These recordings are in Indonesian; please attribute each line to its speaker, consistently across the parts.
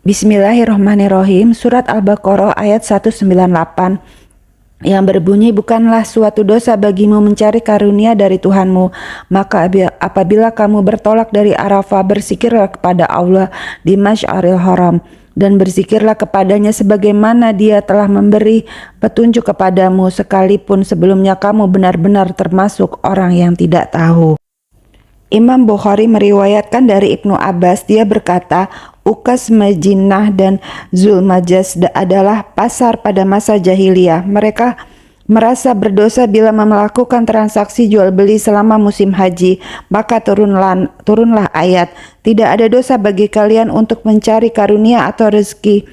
Speaker 1: Bismillahirrahmanirrahim. Surat Al-Baqarah ayat 198 yang berbunyi, bukanlah suatu dosa bagimu mencari karunia dari Tuhanmu, maka apabila kamu bertolak dari Arafah, berzikirlah kepada Allah di Masy'aril Haram, dan berzikirlah kepadanya sebagaimana dia telah memberi petunjuk kepadamu, sekalipun sebelumnya kamu benar-benar termasuk orang yang tidak tahu. Imam Bukhari meriwayatkan dari Ibnu Abbas, dia berkata, Ukas Majinah dan Zulmajas adalah pasar pada masa jahiliyah. Mereka merasa berdosa bila melakukan transaksi jual beli selama musim haji, maka turunlah ayat, tidak ada dosa bagi kalian untuk mencari karunia atau rezeki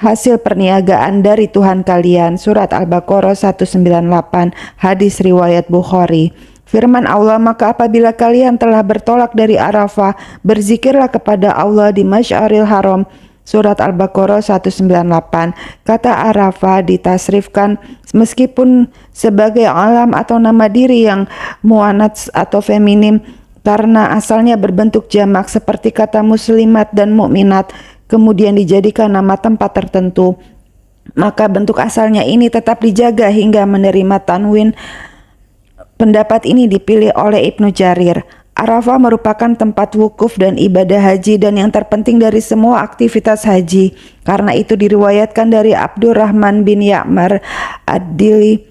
Speaker 1: hasil perniagaan dari Tuhan kalian. Surat Al-Baqarah 198, hadis riwayat Bukhari. Firman Allah, maka apabila kalian telah bertolak dari Arafah, berzikirlah kepada Allah di Masy'aril Haram. Surat Al-Baqarah 198. Kata Arafah ditasrifkan meskipun sebagai alam atau nama diri yang muannats atau feminim, karena asalnya berbentuk jamak seperti kata muslimat dan mukminat, kemudian dijadikan nama tempat tertentu. Maka bentuk asalnya ini tetap dijaga hingga menerima tanwin. Pendapat ini dipilih oleh Ibnu Jarir. Arafah merupakan tempat wukuf dan ibadah haji dan yang terpenting dari semua aktivitas haji. Karena itu diriwayatkan dari Abdurrahman bin Ya'mar Ad-Dili.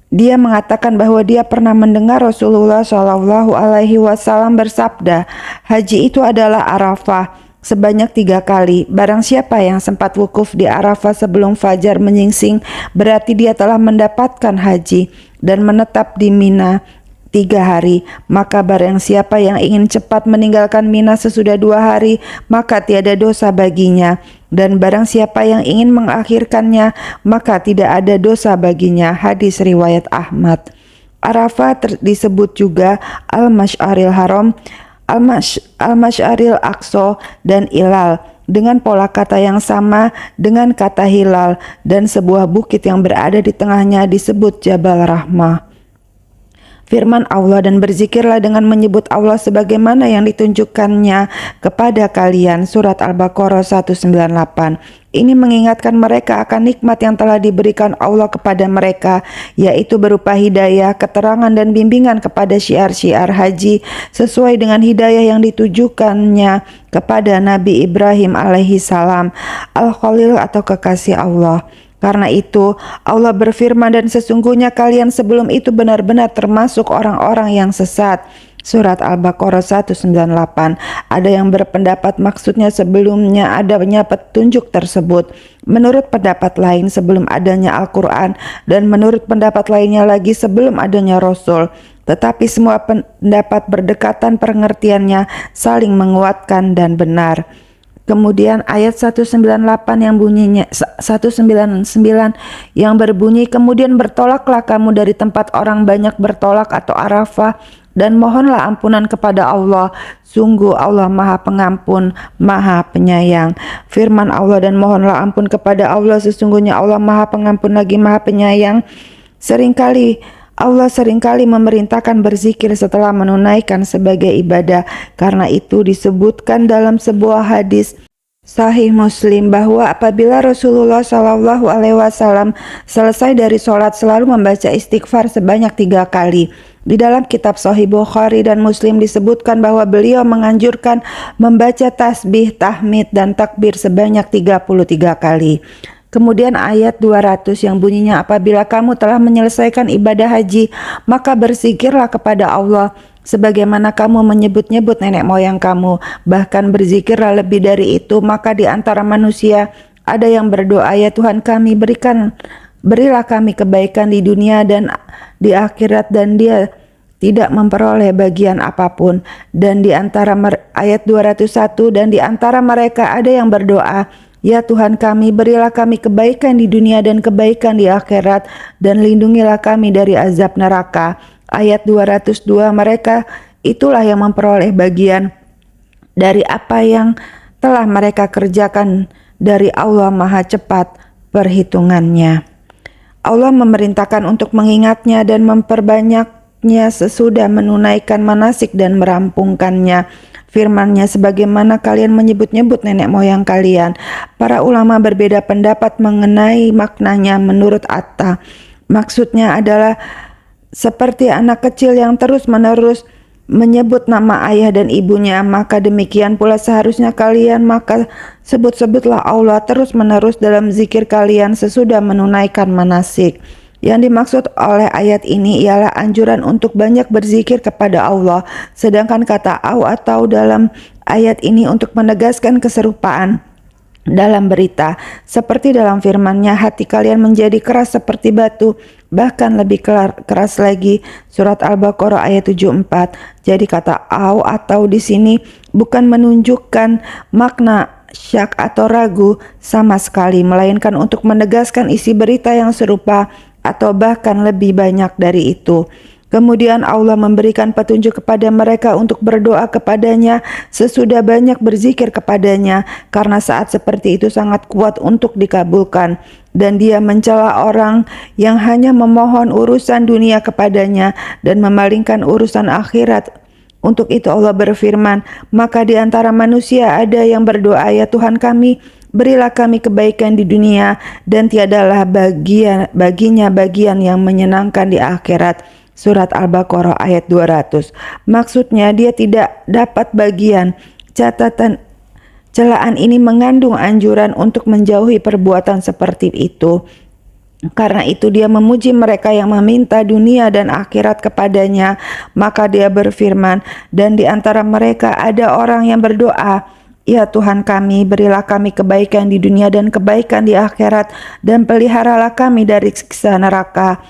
Speaker 1: Dia mengatakan bahwa dia pernah mendengar Rasulullah SAW bersabda, haji itu adalah Arafah sebanyak 3 kali. Barang siapa yang sempat wukuf di Arafah sebelum fajar menyingsing, berarti dia telah mendapatkan haji dan menetap di Mina 3 hari. Maka barang siapa yang ingin cepat meninggalkan Mina sesudah 2 hari, maka tiada dosa baginya. Dan barang siapa yang ingin mengakhirkannya, maka tidak ada dosa baginya. Hadis riwayat Ahmad. Arafah disebut juga Al-Masy'aril Haram, Al-Masy'aril Aqsa, dan Ilal, dengan pola kata yang sama dengan kata hilal, dan sebuah bukit yang berada di tengahnya disebut Jabal Rahmah. Firman Allah, dan berzikirlah dengan menyebut Allah sebagaimana yang ditunjukkannya kepada kalian. Surat Al-Baqarah 198. Ini mengingatkan mereka akan nikmat yang telah diberikan Allah kepada mereka, yaitu berupa hidayah, keterangan, dan bimbingan kepada syiar-syiar haji sesuai dengan hidayah yang ditujukannya kepada Nabi Ibrahim alaihi salam, Al-Khalil atau kekasih Allah. Karena itu Allah berfirman, dan sesungguhnya kalian sebelum itu benar-benar termasuk orang-orang yang sesat. Surat Al-Baqarah 198. Ada yang berpendapat maksudnya sebelumnya adanya petunjuk tersebut. Menurut pendapat lain sebelum adanya Al-Quran, dan menurut pendapat lainnya lagi sebelum adanya Rasul. Tetapi semua pendapat berdekatan pengertiannya, saling menguatkan dan benar. Kemudian ayat 198 yang bunyinya 199 yang berbunyi, kemudian bertolaklah kamu dari tempat orang banyak bertolak atau Arafah, dan mohonlah ampunan kepada Allah, sungguh Allah Maha Pengampun, Maha Penyayang. Firman Allah, dan mohonlah ampun kepada Allah, sesungguhnya Allah Maha Pengampun lagi Maha Penyayang. Allah seringkali memerintahkan berzikir setelah menunaikan sebagai ibadah. Karena itu disebutkan dalam sebuah hadis Sahih Muslim bahwa apabila Rasulullah SAW selesai dari sholat selalu membaca istighfar sebanyak 3 kali. Di dalam kitab Sahih Bukhari dan Muslim disebutkan bahwa beliau menganjurkan membaca tasbih, tahmid, dan takbir sebanyak 33 kali. Kemudian ayat 200 yang bunyinya, apabila kamu telah menyelesaikan ibadah haji, maka berzikirlah kepada Allah sebagaimana kamu menyebut-nyebut nenek moyang kamu, bahkan berzikirlah lebih dari itu. Maka di antara manusia ada yang berdoa, ya Tuhan kami, berilah kami kebaikan di dunia dan di akhirat, dan dia tidak memperoleh bagian apapun. Dan di antara ayat 201, dan di antara mereka ada yang berdoa, ya Tuhan kami, berilah kami kebaikan di dunia dan kebaikan di akhirat, dan lindungilah kami dari azab neraka. Ayat 202, mereka itulah yang memperoleh bagian dari apa yang telah mereka kerjakan, dari Allah Maha cepat perhitungannya. Allah memerintahkan untuk mengingatnya dan memperbanyaknya sesudah menunaikan manasik dan merampungkannya. firman-Nya sebagaimana kalian menyebut-nyebut nenek moyang kalian. Para ulama berbeda pendapat mengenai maknanya menurut Atta. Maksudnya adalah seperti anak kecil yang terus-menerus menyebut nama ayah dan ibunya, maka demikian pula seharusnya kalian, maka sebut-sebutlah Allah terus-menerus dalam zikir kalian sesudah menunaikan manasik. Yang dimaksud oleh ayat ini ialah anjuran untuk banyak berzikir kepada Allah, sedangkan kata au atau dalam ayat ini untuk menegaskan keserupaan dalam berita, seperti dalam firman-Nya, hati kalian menjadi keras seperti batu, bahkan lebih keras lagi. Surat Al-Baqarah ayat 74. Jadi kata au atau di sini bukan menunjukkan makna syak atau ragu sama sekali, melainkan untuk menegaskan isi berita yang serupa atau bahkan lebih banyak dari itu. Kemudian Allah memberikan petunjuk kepada mereka untuk berdoa kepadanya sesudah banyak berzikir kepadanya, karena saat seperti itu sangat kuat untuk dikabulkan. Dan Dia mencela orang yang hanya memohon urusan dunia kepadanya dan memalingkan urusan akhirat. Untuk itu Allah berfirman, maka di antara manusia ada yang berdoa, ya Tuhan kami, berilah kami kebaikan di dunia dan tiadalah baginya bagian yang menyenangkan di akhirat. Surat Al-Baqarah ayat 200. Maksudnya dia tidak dapat bagian. Catatan celaan ini mengandung anjuran untuk menjauhi perbuatan seperti itu. Karena itu dia memuji mereka yang meminta dunia dan akhirat kepadanya. Maka dia berfirman, dan di antara mereka ada orang yang berdoa, ya Tuhan kami, berilah kami kebaikan di dunia dan kebaikan di akhirat, dan peliharalah kami dari siksa neraka.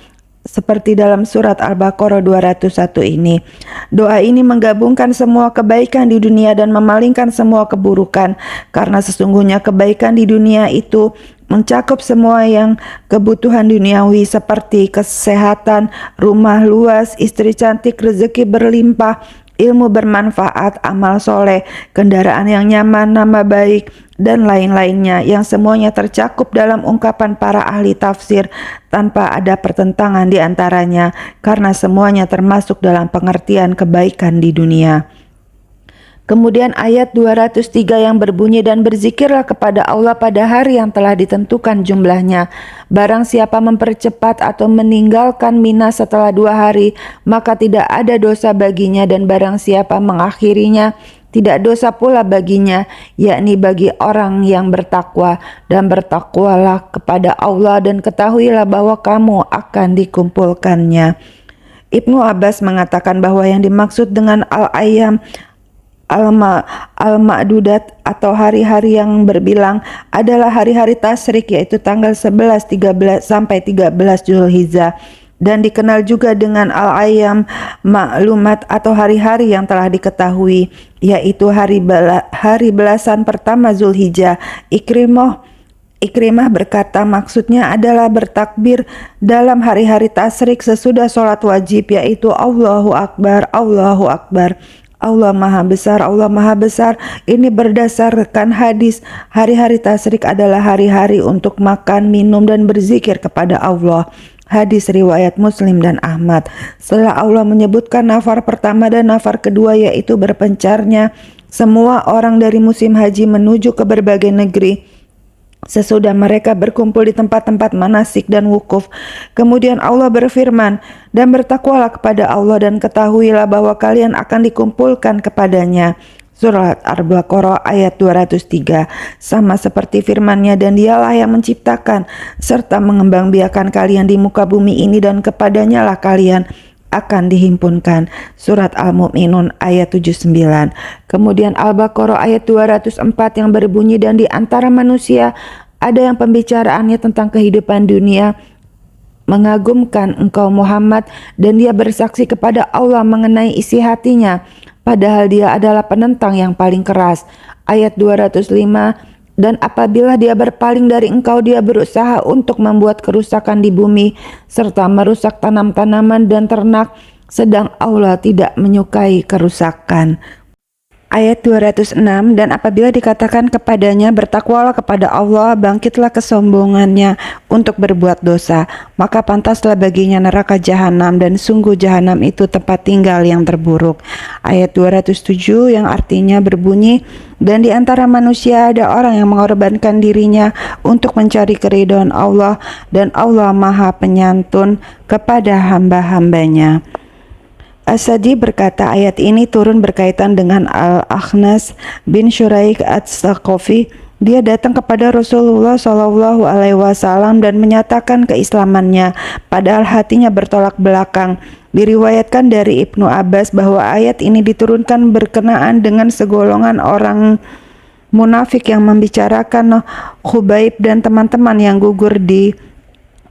Speaker 1: Seperti dalam surat Al-Baqarah 201 ini. Doa ini menggabungkan semua kebaikan di dunia dan memalingkan semua keburukan, karena sesungguhnya kebaikan di dunia itu mencakup semua yang kebutuhan duniawi seperti kesehatan, rumah luas, istri cantik, rezeki berlimpah, ilmu bermanfaat, amal soleh, kendaraan yang nyaman, nama baik, dan lain-lainnya, yang semuanya tercakup dalam ungkapan para ahli tafsir tanpa ada pertentangan di antaranya, karena semuanya termasuk dalam pengertian kebaikan di dunia. Kemudian ayat 203 yang berbunyi, dan berzikirlah kepada Allah pada hari yang telah ditentukan jumlahnya. Barang siapa mempercepat atau meninggalkan Mina setelah 2 hari, maka tidak ada dosa baginya, dan barang siapa mengakhirinya, tidak dosa pula baginya, yakni bagi orang yang bertakwa. Dan bertakwalah kepada Allah dan ketahuilah bahwa kamu akan dikumpulkannya. Ibnu Abbas mengatakan bahwa yang dimaksud dengan al-ayyam al-ma'dudat atau hari-hari yang berbilang adalah hari-hari tasyrik, yaitu tanggal 11, 13 sampai 13 Zulhijjah, dan dikenal juga dengan al-ayyam ma'lumat atau hari-hari yang telah diketahui, yaitu hari belasan pertama Zulhijjah. Ikrimah berkata maksudnya adalah bertakbir dalam hari-hari tasyrik sesudah sholat wajib, yaitu Allahu Akbar, Allahu Akbar, Allah Maha Besar, Allah Maha Besar. Ini berdasarkan hadis. Hari-hari tasyrik adalah hari-hari untuk makan, minum, dan berzikir kepada Allah. Hadis riwayat Muslim dan Ahmad. Setelah Allah menyebutkan nafar pertama dan nafar kedua, yaitu berpencarnya semua orang dari musim haji menuju ke berbagai negeri sesudah mereka berkumpul di tempat-tempat manasik dan wukuf. Kemudian Allah berfirman, dan bertakwalah kepada Allah dan ketahuilah bahwa kalian akan dikumpulkan kepadanya. Surat Al-Baqarah ayat 203. Sama seperti firman-Nya, dan Dialah yang menciptakan serta mengembangbiakan kalian di muka bumi ini, dan kepadanya lah kalian akan dihimpunkan. Surat Al-Mu'minun ayat 79. Kemudian Al-Baqarah ayat 204 yang berbunyi, dan di antara manusia ada yang pembicaraannya tentang kehidupan dunia mengagumkan engkau Muhammad, dan dia bersaksi kepada Allah mengenai isi hatinya, padahal dia adalah penentang yang paling keras. Ayat 205. Dan apabila dia berpaling dari engkau, dia berusaha untuk membuat kerusakan di bumi serta merusak tanam-tanaman dan ternak, sedang Allah tidak menyukai kerusakan. Ayat 206, dan apabila dikatakan kepadanya, bertakwalah kepada Allah, bangkitlah kesombongannya untuk berbuat dosa, maka pantaslah baginya neraka jahanam, dan sungguh jahanam itu tempat tinggal yang terburuk. Ayat 207 yang artinya berbunyi, dan di antara manusia ada orang yang mengorbankan dirinya untuk mencari keridhaan Allah, dan Allah Maha Penyantun kepada hamba-hambanya. As-Sadi berkata ayat ini turun berkaitan dengan Al-Akhnas bin Syuraik Ats-Saqafi. Dia datang kepada Rasulullah Shallallahu Alaihi Wasallam dan menyatakan keislamannya, padahal hatinya bertolak belakang. Diriwayatkan dari Ibnu Abbas bahwa ayat ini diturunkan berkenaan dengan segolongan orang munafik yang membicarakan Khubaib dan teman-teman yang gugur di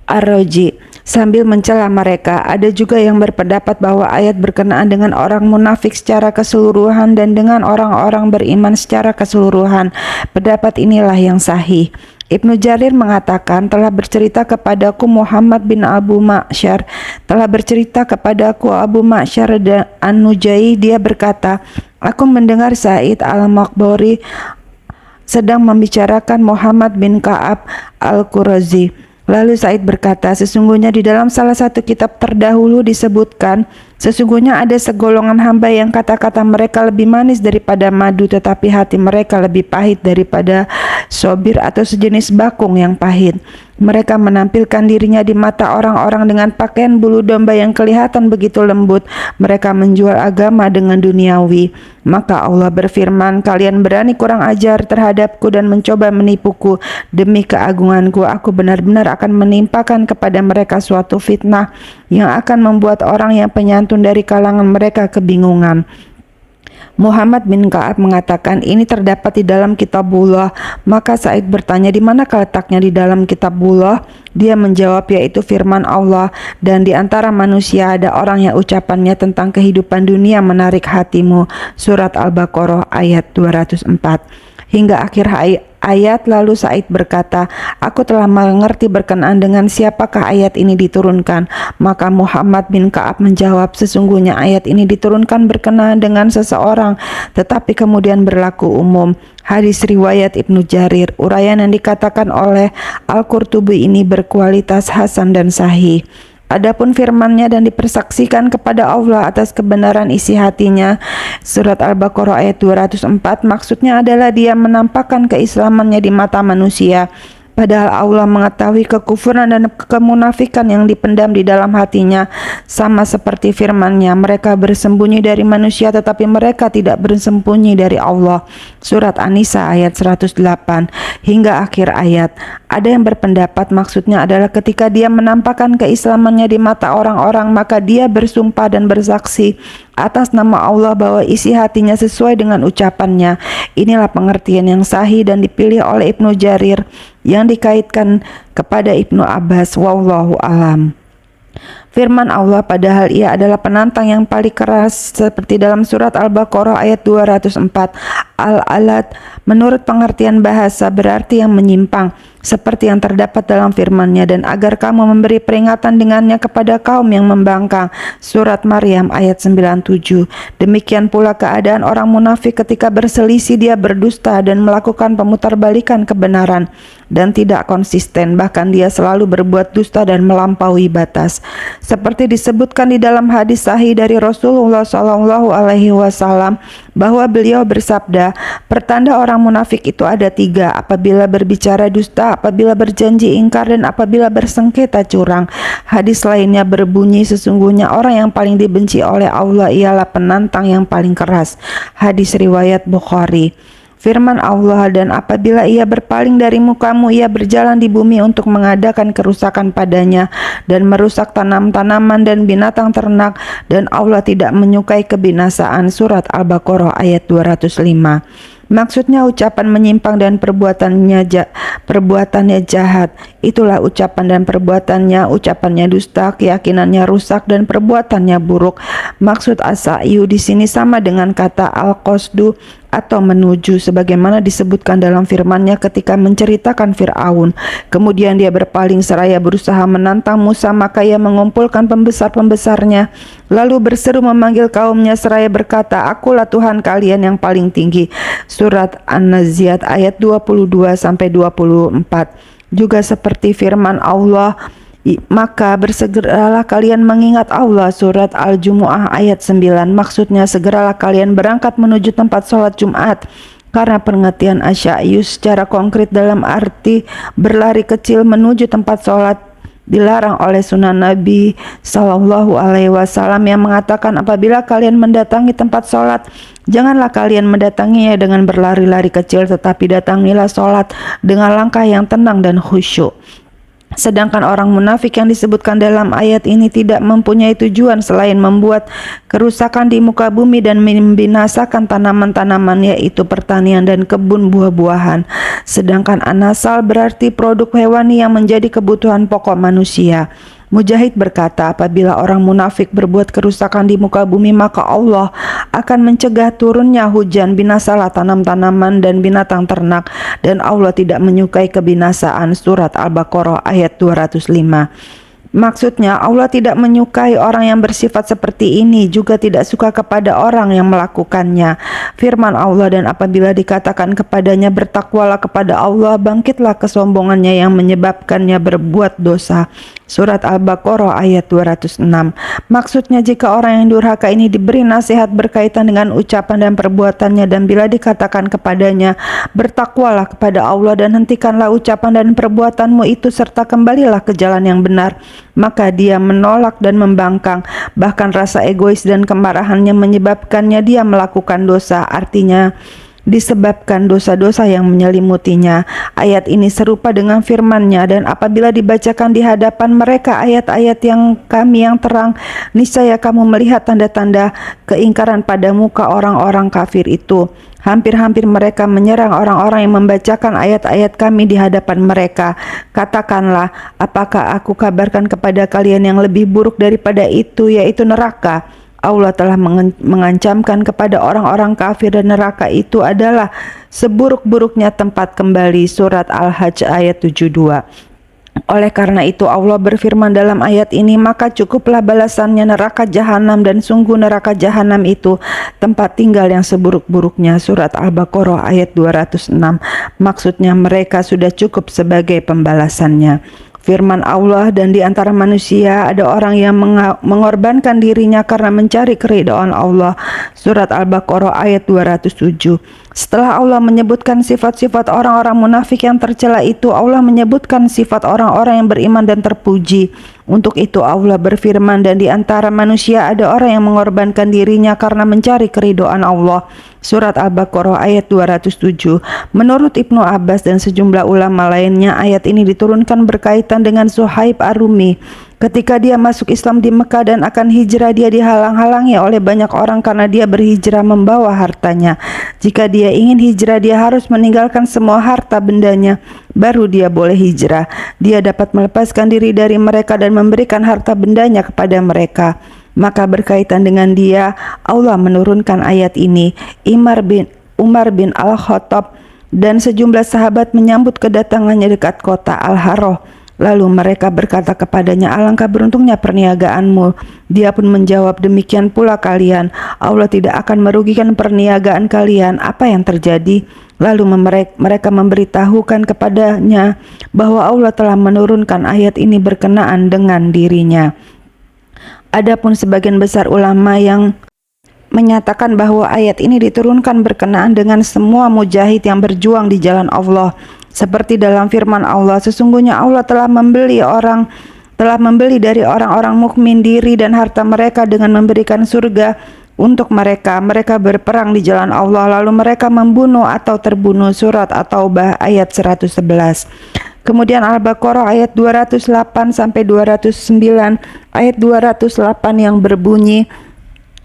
Speaker 1: Ar-Raji sambil mencela mereka. Ada juga yang berpendapat bahwa ayat berkenaan dengan orang munafik secara keseluruhan dan dengan orang-orang beriman secara keseluruhan. Pendapat inilah yang sahih. Ibnu Jarir mengatakan, telah bercerita kepadaku Muhammad bin Abu Ma'syar, telah bercerita kepadaku Abu Ma'syar An-Nujai. Dia berkata, aku mendengar Sa'id Al-Maqburi sedang membicarakan Muhammad bin Ka'ab Al-Qurazi. Lalu Said berkata, sesungguhnya di dalam salah satu kitab terdahulu disebutkan, sesungguhnya ada segolongan hamba yang kata-kata mereka lebih manis daripada madu, tetapi hati mereka lebih pahit daripada sobir atau sejenis bakung yang pahit. Mereka menampilkan dirinya di mata orang-orang dengan pakaian bulu domba yang kelihatan begitu lembut. Mereka menjual agama dengan duniawi. Maka Allah berfirman, kalian berani kurang ajar terhadapku dan mencoba menipuku. Demi keagunganku, aku benar-benar akan menimpakan kepada mereka suatu fitnah yang akan membuat orang yang penyantun dari kalangan mereka kebingungan. Muhammad bin Ka'ab mengatakan, ini terdapat di dalam kitabullah. Maka Said bertanya, di mana letaknya di dalam kitabullah? Dia menjawab, yaitu firman Allah, dan di antara manusia ada orang yang ucapannya tentang kehidupan dunia menarik hatimu. Surat Al-Baqarah ayat 204. Hingga akhir ayat. Lalu Said berkata, aku telah mengerti berkenaan dengan siapakah ayat ini diturunkan. Maka Muhammad bin Ka'ab menjawab, sesungguhnya ayat ini diturunkan berkenaan dengan seseorang, tetapi kemudian berlaku umum. Hadis riwayat Ibnu Jarir. Uraian yang dikatakan oleh Al-Qurtubi ini berkualitas hasan dan sahih. Adapun firman-Nya dan dipersaksikan kepada Allah atas kebenaran isi hatinya, surat Al-Baqarah ayat 204, maksudnya adalah dia menampakkan keislamannya di mata manusia, padahal Allah mengetahui kekufuran dan kemunafikan yang dipendam di dalam hatinya. Sama seperti firman-Nya, mereka bersembunyi dari manusia tetapi mereka tidak bersembunyi dari Allah. Surat An-Nisa ayat 108 hingga akhir ayat. Ada yang berpendapat maksudnya adalah ketika dia menampakkan keislamannya di mata orang-orang, maka dia bersumpah dan bersaksi atas nama Allah bahwa isi hatinya sesuai dengan ucapannya. Inilah pengertian yang sahih dan dipilih oleh Ibnu Jarir yang dikaitkan kepada Ibnu Abbas. Wallahu alam. Firman Allah, padahal ia adalah penantang yang paling keras, seperti dalam surat Al-Baqarah ayat 204. Al-alat menurut pengertian bahasa berarti yang menyimpang, seperti yang terdapat dalam firman-Nya, dan agar kamu memberi peringatan dengannya kepada kaum yang membangkang. Surat Maryam ayat 97. Demikian pula keadaan orang munafik ketika berselisih, dia berdusta dan melakukan pemutarbalikan kebenaran dan tidak konsisten, bahkan dia selalu berbuat dusta dan melampaui batas. Seperti disebutkan di dalam hadis sahih dari Rasulullah Shallallahu Alaihi Wasallam bahwa beliau bersabda, pertanda orang munafik itu ada 3, apabila berbicara dusta, apabila berjanji ingkar, dan apabila bersengketa curang. Hadis lainnya berbunyi, sesungguhnya orang yang paling dibenci oleh Allah ialah penantang yang paling keras. Hadis riwayat Bukhari. Firman Allah, dan apabila ia berpaling dari mukamu, ia berjalan di bumi untuk mengadakan kerusakan padanya dan merusak tanaman dan binatang ternak, dan Allah tidak menyukai kebinasaan. Surat Al-Baqarah ayat 205. Maksudnya ucapan menyimpang dan perbuatannya jahat. Itulah ucapan dan perbuatannya, ucapannya dusta, keyakinannya rusak, dan perbuatannya buruk. Maksud as-sa'yu di sini sama dengan kata al-qasdu atau menuju sebagaimana disebutkan dalam firman-Nya ketika menceritakan Fir'aun. Kemudian dia berpaling seraya berusaha menantang Musa, maka ia mengumpulkan pembesar-pembesarnya lalu berseru memanggil kaumnya seraya berkata, "Akulah Tuhan kalian yang paling tinggi." Surat An-Naziat ayat 22 sampai 24. Juga seperti firman Allah, maka bersegeralah kalian mengingat Allah. Surat Al-Jumu'ah ayat 9. Maksudnya segeralah kalian berangkat menuju tempat sholat Jumat, karena pengertian asya'yus secara konkret dalam arti berlari kecil menuju tempat sholat dilarang oleh sunnah Nabi Shallallahu Alaihi Wasallam yang mengatakan, apabila kalian mendatangi tempat sholat, janganlah kalian mendatanginya dengan berlari-lari kecil, tetapi datangilah sholat dengan langkah yang tenang dan khusyuk. Sedangkan orang munafik yang disebutkan dalam ayat ini tidak mempunyai tujuan selain membuat kerusakan di muka bumi dan membinasakan tanaman-tanaman, yaitu pertanian dan kebun buah-buahan. Sedangkan anasal berarti produk hewani yang menjadi kebutuhan pokok manusia. Mujahid berkata, apabila orang munafik berbuat kerusakan di muka bumi, maka Allah akan mencegah turunnya hujan, binasalah tanam-tanaman dan binatang ternak, dan Allah tidak menyukai kebinasaan. Surat Al-Baqarah ayat 205. Maksudnya Allah tidak menyukai orang yang bersifat seperti ini, juga tidak suka kepada orang yang melakukannya. Firman Allah, dan apabila dikatakan kepadanya bertakwalah kepada Allah, bangkitlah kesombongannya yang menyebabkannya berbuat dosa. Surat Al-Baqarah ayat 206. Maksudnya jika orang yang durhaka ini diberi nasihat berkaitan dengan ucapan dan perbuatannya, dan bila dikatakan kepadanya bertakwalah kepada Allah dan hentikanlah ucapan dan perbuatanmu itu serta kembalilah ke jalan yang benar, maka dia menolak dan membangkang. Bahkan rasa egois dan kemarahannya menyebabkannya dia melakukan dosa, artinya disebabkan dosa-dosa yang menyelimutinya. Ayat ini serupa dengan firman-Nya, dan apabila dibacakan di hadapan mereka ayat-ayat yang kami yang terang, niscaya kamu melihat tanda-tanda keingkaran pada muka orang-orang kafir itu. Hampir-hampir mereka menyerang orang-orang yang membacakan ayat-ayat kami di hadapan mereka. Katakanlah, apakah aku kabarkan kepada kalian yang lebih buruk daripada itu, yaitu neraka? Allah telah mengancamkan kepada orang-orang kafir, dan neraka itu adalah seburuk-buruknya tempat kembali. Surat Al-Hajj ayat 72. Oleh karena itu Allah berfirman dalam ayat ini, maka cukuplah balasannya neraka jahanam, dan sungguh neraka jahanam itu tempat tinggal yang seburuk-buruknya. Surat Al-Baqarah ayat 206. Maksudnya mereka sudah cukup sebagai pembalasannya. Firman Allah, dan di antara manusia ada orang yang mengorbankan dirinya karena mencari keridhaan Allah. Surat Al-Baqarah ayat 207. Setelah Allah menyebutkan sifat-sifat orang-orang munafik yang tercela itu, Allah menyebutkan sifat orang-orang yang beriman dan terpuji. Untuk itu Allah berfirman, dan di antara manusia ada orang yang mengorbankan dirinya karena mencari keridhaan Allah. Surat Al-Baqarah ayat 207. Menurut Ibnu Abbas dan sejumlah ulama lainnya, ayat ini diturunkan berkaitan dengan Suhaib Ar-Rumi. Ketika dia masuk Islam di Mekah dan akan hijrah, dia dihalang-halangi oleh banyak orang karena dia berhijrah membawa hartanya. Jika dia ingin hijrah, dia harus meninggalkan semua harta bendanya, baru dia boleh hijrah. Dia dapat melepaskan diri dari mereka dan memberikan harta bendanya kepada mereka. Maka berkaitan dengan dia, Allah menurunkan ayat ini. Umar bin Al-Khattab dan sejumlah sahabat menyambut kedatangannya dekat kota Al-Harrah. Lalu mereka berkata kepadanya, alangkah beruntungnya perniagaanmu. Dia pun menjawab, demikian pula kalian. Allah tidak akan merugikan perniagaan kalian. Apa yang terjadi? Lalu mereka memberitahukan kepadanya bahwa Allah telah menurunkan ayat ini berkenaan dengan dirinya. Adapun sebagian besar ulama yang menyatakan bahwa ayat ini diturunkan berkenaan dengan semua mujahid yang berjuang di jalan Allah. Seperti dalam firman Allah, sesungguhnya Allah telah membeli dari orang-orang mukmin diri dan harta mereka dengan memberikan surga untuk mereka. Mereka berperang di jalan Allah, lalu mereka membunuh atau terbunuh. Surat At-Taubah ayat 111. Kemudian Al-Baqarah ayat 208 sampai 209, ayat 208 yang berbunyi,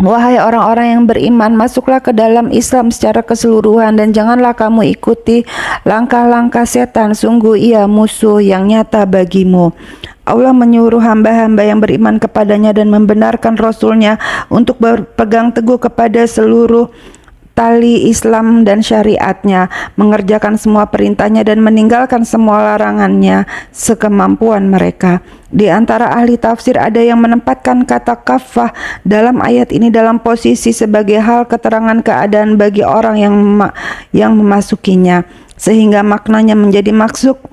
Speaker 1: wahai orang-orang yang beriman, masuklah ke dalam Islam secara keseluruhan dan janganlah kamu ikuti langkah-langkah setan, sungguh ia musuh yang nyata bagimu. Allah menyuruh hamba-hamba yang beriman kepadanya dan membenarkan Rasulnya untuk berpegang teguh kepada seluruh tali Islam dan syariatnya, mengerjakan semua perintahnya dan meninggalkan semua larangannya sekemampuan mereka. Di antara ahli tafsir ada yang menempatkan kata kafah dalam ayat ini dalam posisi sebagai hal keterangan keadaan bagi orang yang memasukinya, sehingga maknanya menjadi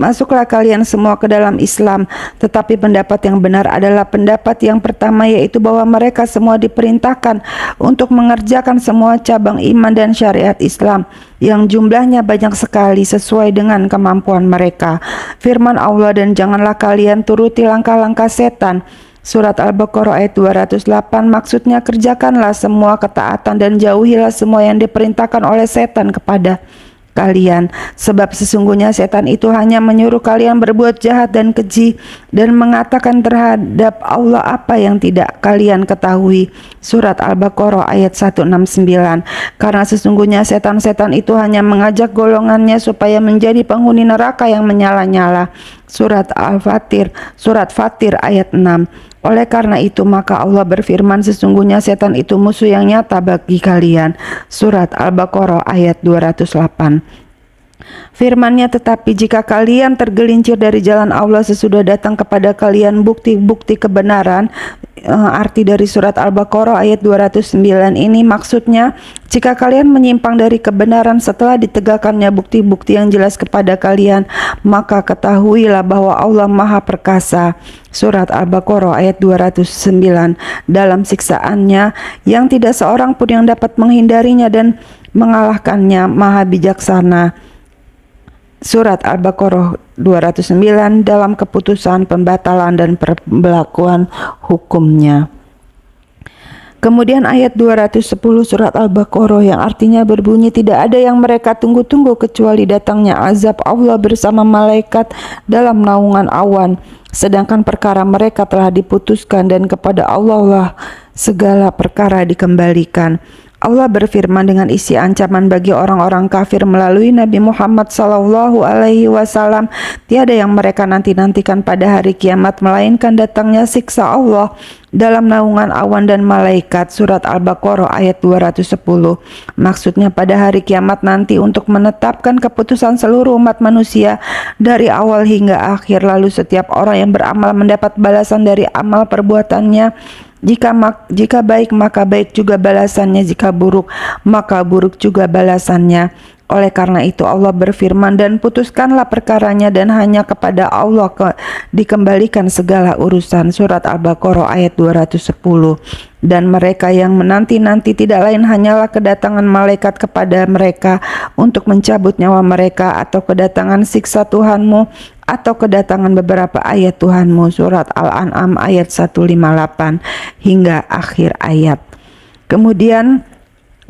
Speaker 1: masuklah kalian semua ke dalam Islam. Tetapi pendapat yang benar adalah pendapat yang pertama, yaitu bahwa mereka semua diperintahkan untuk mengerjakan semua cabang iman dan syariat Islam yang jumlahnya banyak sekali sesuai dengan kemampuan mereka. Firman Allah, dan janganlah kalian turuti langkah-langkah setan. Surat Al-Baqarah ayat 208, maksudnya kerjakanlah semua ketaatan dan jauhilah semua yang diperintahkan oleh setan kepada kalian, sebab sesungguhnya setan itu hanya menyuruh kalian berbuat jahat dan keji dan mengatakan terhadap Allah apa yang tidak kalian ketahui. Surat Al-Baqarah ayat 169. Karena sesungguhnya setan-setan itu hanya mengajak golongannya supaya menjadi penghuni neraka yang menyala-nyala. Surat Fatir ayat 6. Oleh karena itu maka Allah berfirman, sesungguhnya setan itu musuh yang nyata bagi kalian. Surat Al-Baqarah ayat 208. Firman-Nya, tetapi jika kalian tergelincir dari jalan Allah sesudah datang kepada kalian bukti-bukti kebenaran, arti dari surat Al-Baqarah ayat 209 ini maksudnya, jika kalian menyimpang dari kebenaran setelah ditegakkannya bukti-bukti yang jelas kepada kalian, maka ketahuilah bahwa Allah Maha Perkasa. Surat Al-Baqarah ayat 209. Dalam siksaannya yang tidak seorang pun yang dapat menghindarinya dan mengalahkannya, Maha Bijaksana. Surat Al-Baqarah 209 dalam keputusan pembatalan dan pembelakuan hukumnya. Kemudian ayat 210 surat Al-Baqarah yang artinya berbunyi, tidak ada yang mereka tunggu-tunggu kecuali datangnya azab Allah bersama malaikat dalam naungan awan, sedangkan perkara mereka telah diputuskan dan kepada Allah lah segala perkara dikembalikan. Allah berfirman dengan isi ancaman bagi orang-orang kafir melalui Nabi Muhammad SAW, tiada yang mereka nanti-nantikan pada hari kiamat melainkan datangnya siksa Allah dalam naungan awan dan malaikat. Surat Al-Baqarah ayat 210. Maksudnya pada hari kiamat nanti untuk menetapkan keputusan seluruh umat manusia dari awal hingga akhir, lalu setiap orang yang beramal mendapat balasan dari amal perbuatannya. Jika baik maka baik juga balasannya, jika buruk maka buruk juga balasannya. Oleh karena itu Allah berfirman, dan putuskanlah perkaranya dan hanya kepada Allah dikembalikan segala urusan. Surat Al-Baqarah ayat 210. Dan mereka yang menanti-nanti tidak lain hanyalah kedatangan malaikat kepada mereka untuk mencabut nyawa mereka, atau kedatangan siksa Tuhanmu, atau kedatangan beberapa ayat Tuhanmu. Surat Al-An'am ayat 158 hingga akhir ayat. Kemudian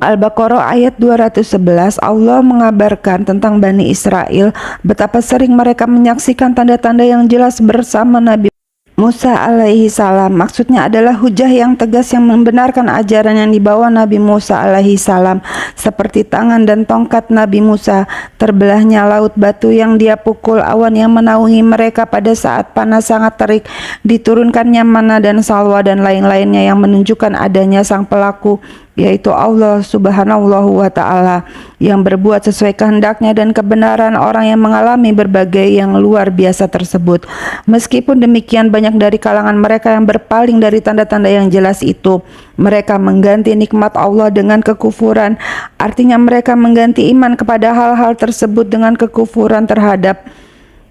Speaker 1: Al-Baqarah ayat 211, Allah mengabarkan tentang Bani Israel, betapa sering mereka menyaksikan tanda-tanda yang jelas bersama Nabi Musa alaihi salam. Maksudnya adalah hujah yang tegas yang membenarkan ajaran yang dibawa Nabi Musa alaihi salam, seperti tangan dan tongkat Nabi Musa, terbelahnya laut, batu yang dia pukul, awan yang menaungi mereka pada saat panas sangat terik, diturunkannya mana dan salwa dan lain-lainnya yang menunjukkan adanya sang pelaku, yaitu Allah subhanahu wa ta'ala, yang berbuat sesuai kehendaknya dan kebenaran orang yang mengalami berbagai yang luar biasa tersebut. Meskipun demikian, banyak dari kalangan mereka yang berpaling dari tanda-tanda yang jelas itu. Mereka mengganti nikmat Allah dengan kekufuran, artinya mereka mengganti iman kepada hal-hal tersebut dengan kekufuran terhadap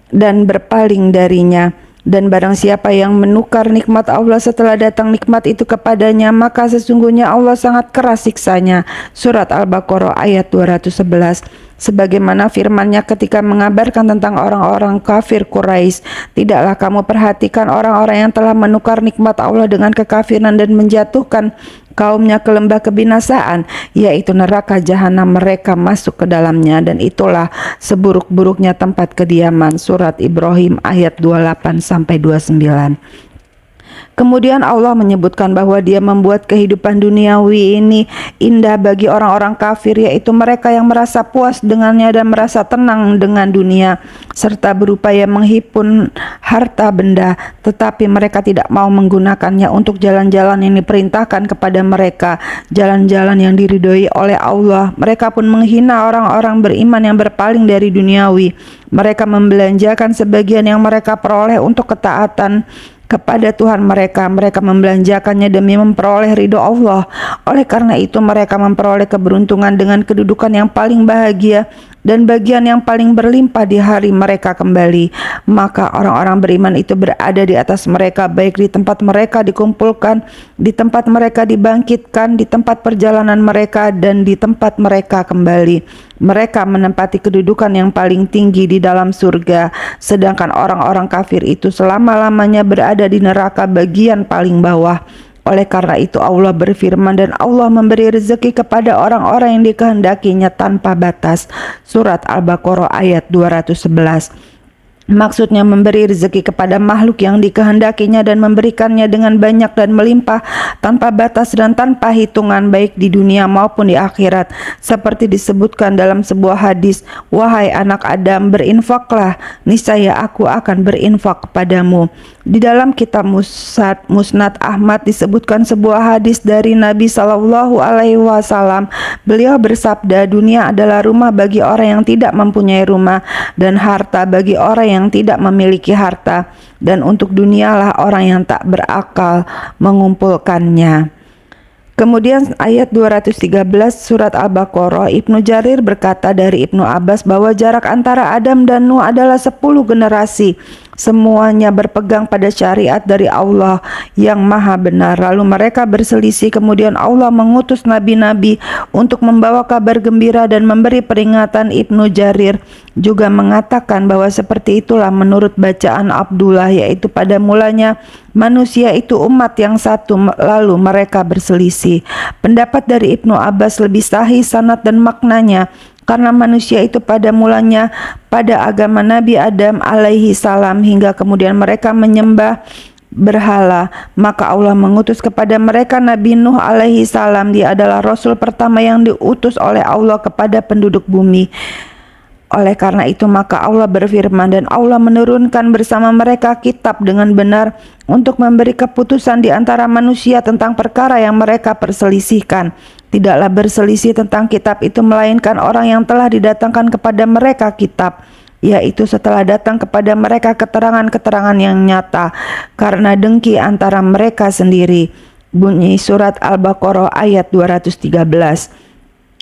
Speaker 1: dan berpaling darinya. Dan barang siapa yang menukar nikmat Allah setelah datang nikmat itu kepadanya, maka sesungguhnya Allah sangat keras siksanya. Surat Al-Baqarah ayat 211. Sebagaimana firman-Nya ketika mengabarkan tentang orang-orang kafir Quraisy, tidaklah kamu perhatikan orang-orang yang telah menukar nikmat Allah dengan kekafiran dan menjatuhkan kaumnya ke lembah kebinasaan, yaitu neraka jahanam, mereka masuk ke dalamnya, dan itulah seburuk-buruknya tempat kediaman. Surat Ibrahim ayat 28 sampai 29. Kemudian Allah menyebutkan bahwa Dia membuat kehidupan duniawi ini indah bagi orang-orang kafir, yaitu mereka yang merasa puas dengannya dan merasa tenang dengan dunia, serta berupaya menghimpun harta benda, tetapi mereka tidak mau menggunakannya untuk jalan-jalan yang diperintahkan kepada mereka, jalan-jalan yang diridhoi oleh Allah. Mereka pun menghina orang-orang beriman yang berpaling dari duniawi. Mereka membelanjakan sebagian yang mereka peroleh untuk ketaatan kepada Tuhan mereka. Mereka membelanjakannya demi memperoleh ridho Allah. Oleh karena itu mereka memperoleh keberuntungan dengan kedudukan yang paling bahagia dan bagian yang paling berlimpah di hari mereka kembali. Maka orang-orang beriman itu berada di atas mereka, baik di tempat mereka dikumpulkan, di tempat mereka dibangkitkan, di tempat perjalanan mereka, dan di tempat mereka kembali. Mereka menempati kedudukan yang paling tinggi di dalam surga, sedangkan orang-orang kafir itu selama-lamanya berada di neraka bagian paling bawah. Oleh karena itu Allah berfirman, dan Allah memberi rezeki kepada orang-orang yang dikehendakinya tanpa batas. Surat Al-Baqarah ayat 211. Maksudnya memberi rezeki kepada makhluk yang dikehendakinya dan memberikannya dengan banyak dan melimpah tanpa batas dan tanpa hitungan, baik di dunia maupun di akhirat. Seperti disebutkan dalam sebuah hadis, "Wahai anak Adam, berinfaklah, niscaya aku akan berinfak kepadamu." Di dalam kitab Musnad Ahmad disebutkan sebuah hadis dari Nabi Shallallahu Alaihi Wasallam. Beliau bersabda, "Dunia adalah rumah bagi orang yang tidak mempunyai rumah, dan harta bagi orang yang tidak memiliki harta, dan untuk dunialah orang yang tak berakal mengumpulkannya." Kemudian ayat 213 surat Al-Baqarah, Ibnu Jarir berkata dari Ibnu Abbas bahwa jarak antara Adam dan Nuh adalah 10 generasi. Semuanya berpegang pada syariat dari Allah yang maha benar. Lalu mereka berselisih, kemudian Allah mengutus nabi-nabi untuk membawa kabar gembira dan memberi peringatan. Ibnu Jarir juga mengatakan bahwa seperti itulah menurut bacaan Abdullah, yaitu pada mulanya manusia itu umat yang satu, lalu mereka berselisih. Pendapat dari Ibnu Abbas lebih sahih sanad dan maknanya, karena manusia itu pada mulanya pada agama Nabi Adam alaihi salam, hingga kemudian mereka menyembah berhala. Maka Allah mengutus kepada mereka Nabi Nuh alaihi salam. Dia adalah Rasul pertama yang diutus oleh Allah kepada penduduk bumi. Oleh karena itu maka Allah berfirman, dan Allah menurunkan bersama mereka kitab dengan benar untuk memberi keputusan di antara manusia tentang perkara yang mereka perselisihkan. Tidaklah berselisih tentang kitab itu melainkan orang yang telah didatangkan kepada mereka kitab, yaitu setelah datang kepada mereka keterangan-keterangan yang nyata, karena dengki antara mereka sendiri. Bunyi surat Al-Baqarah ayat 213.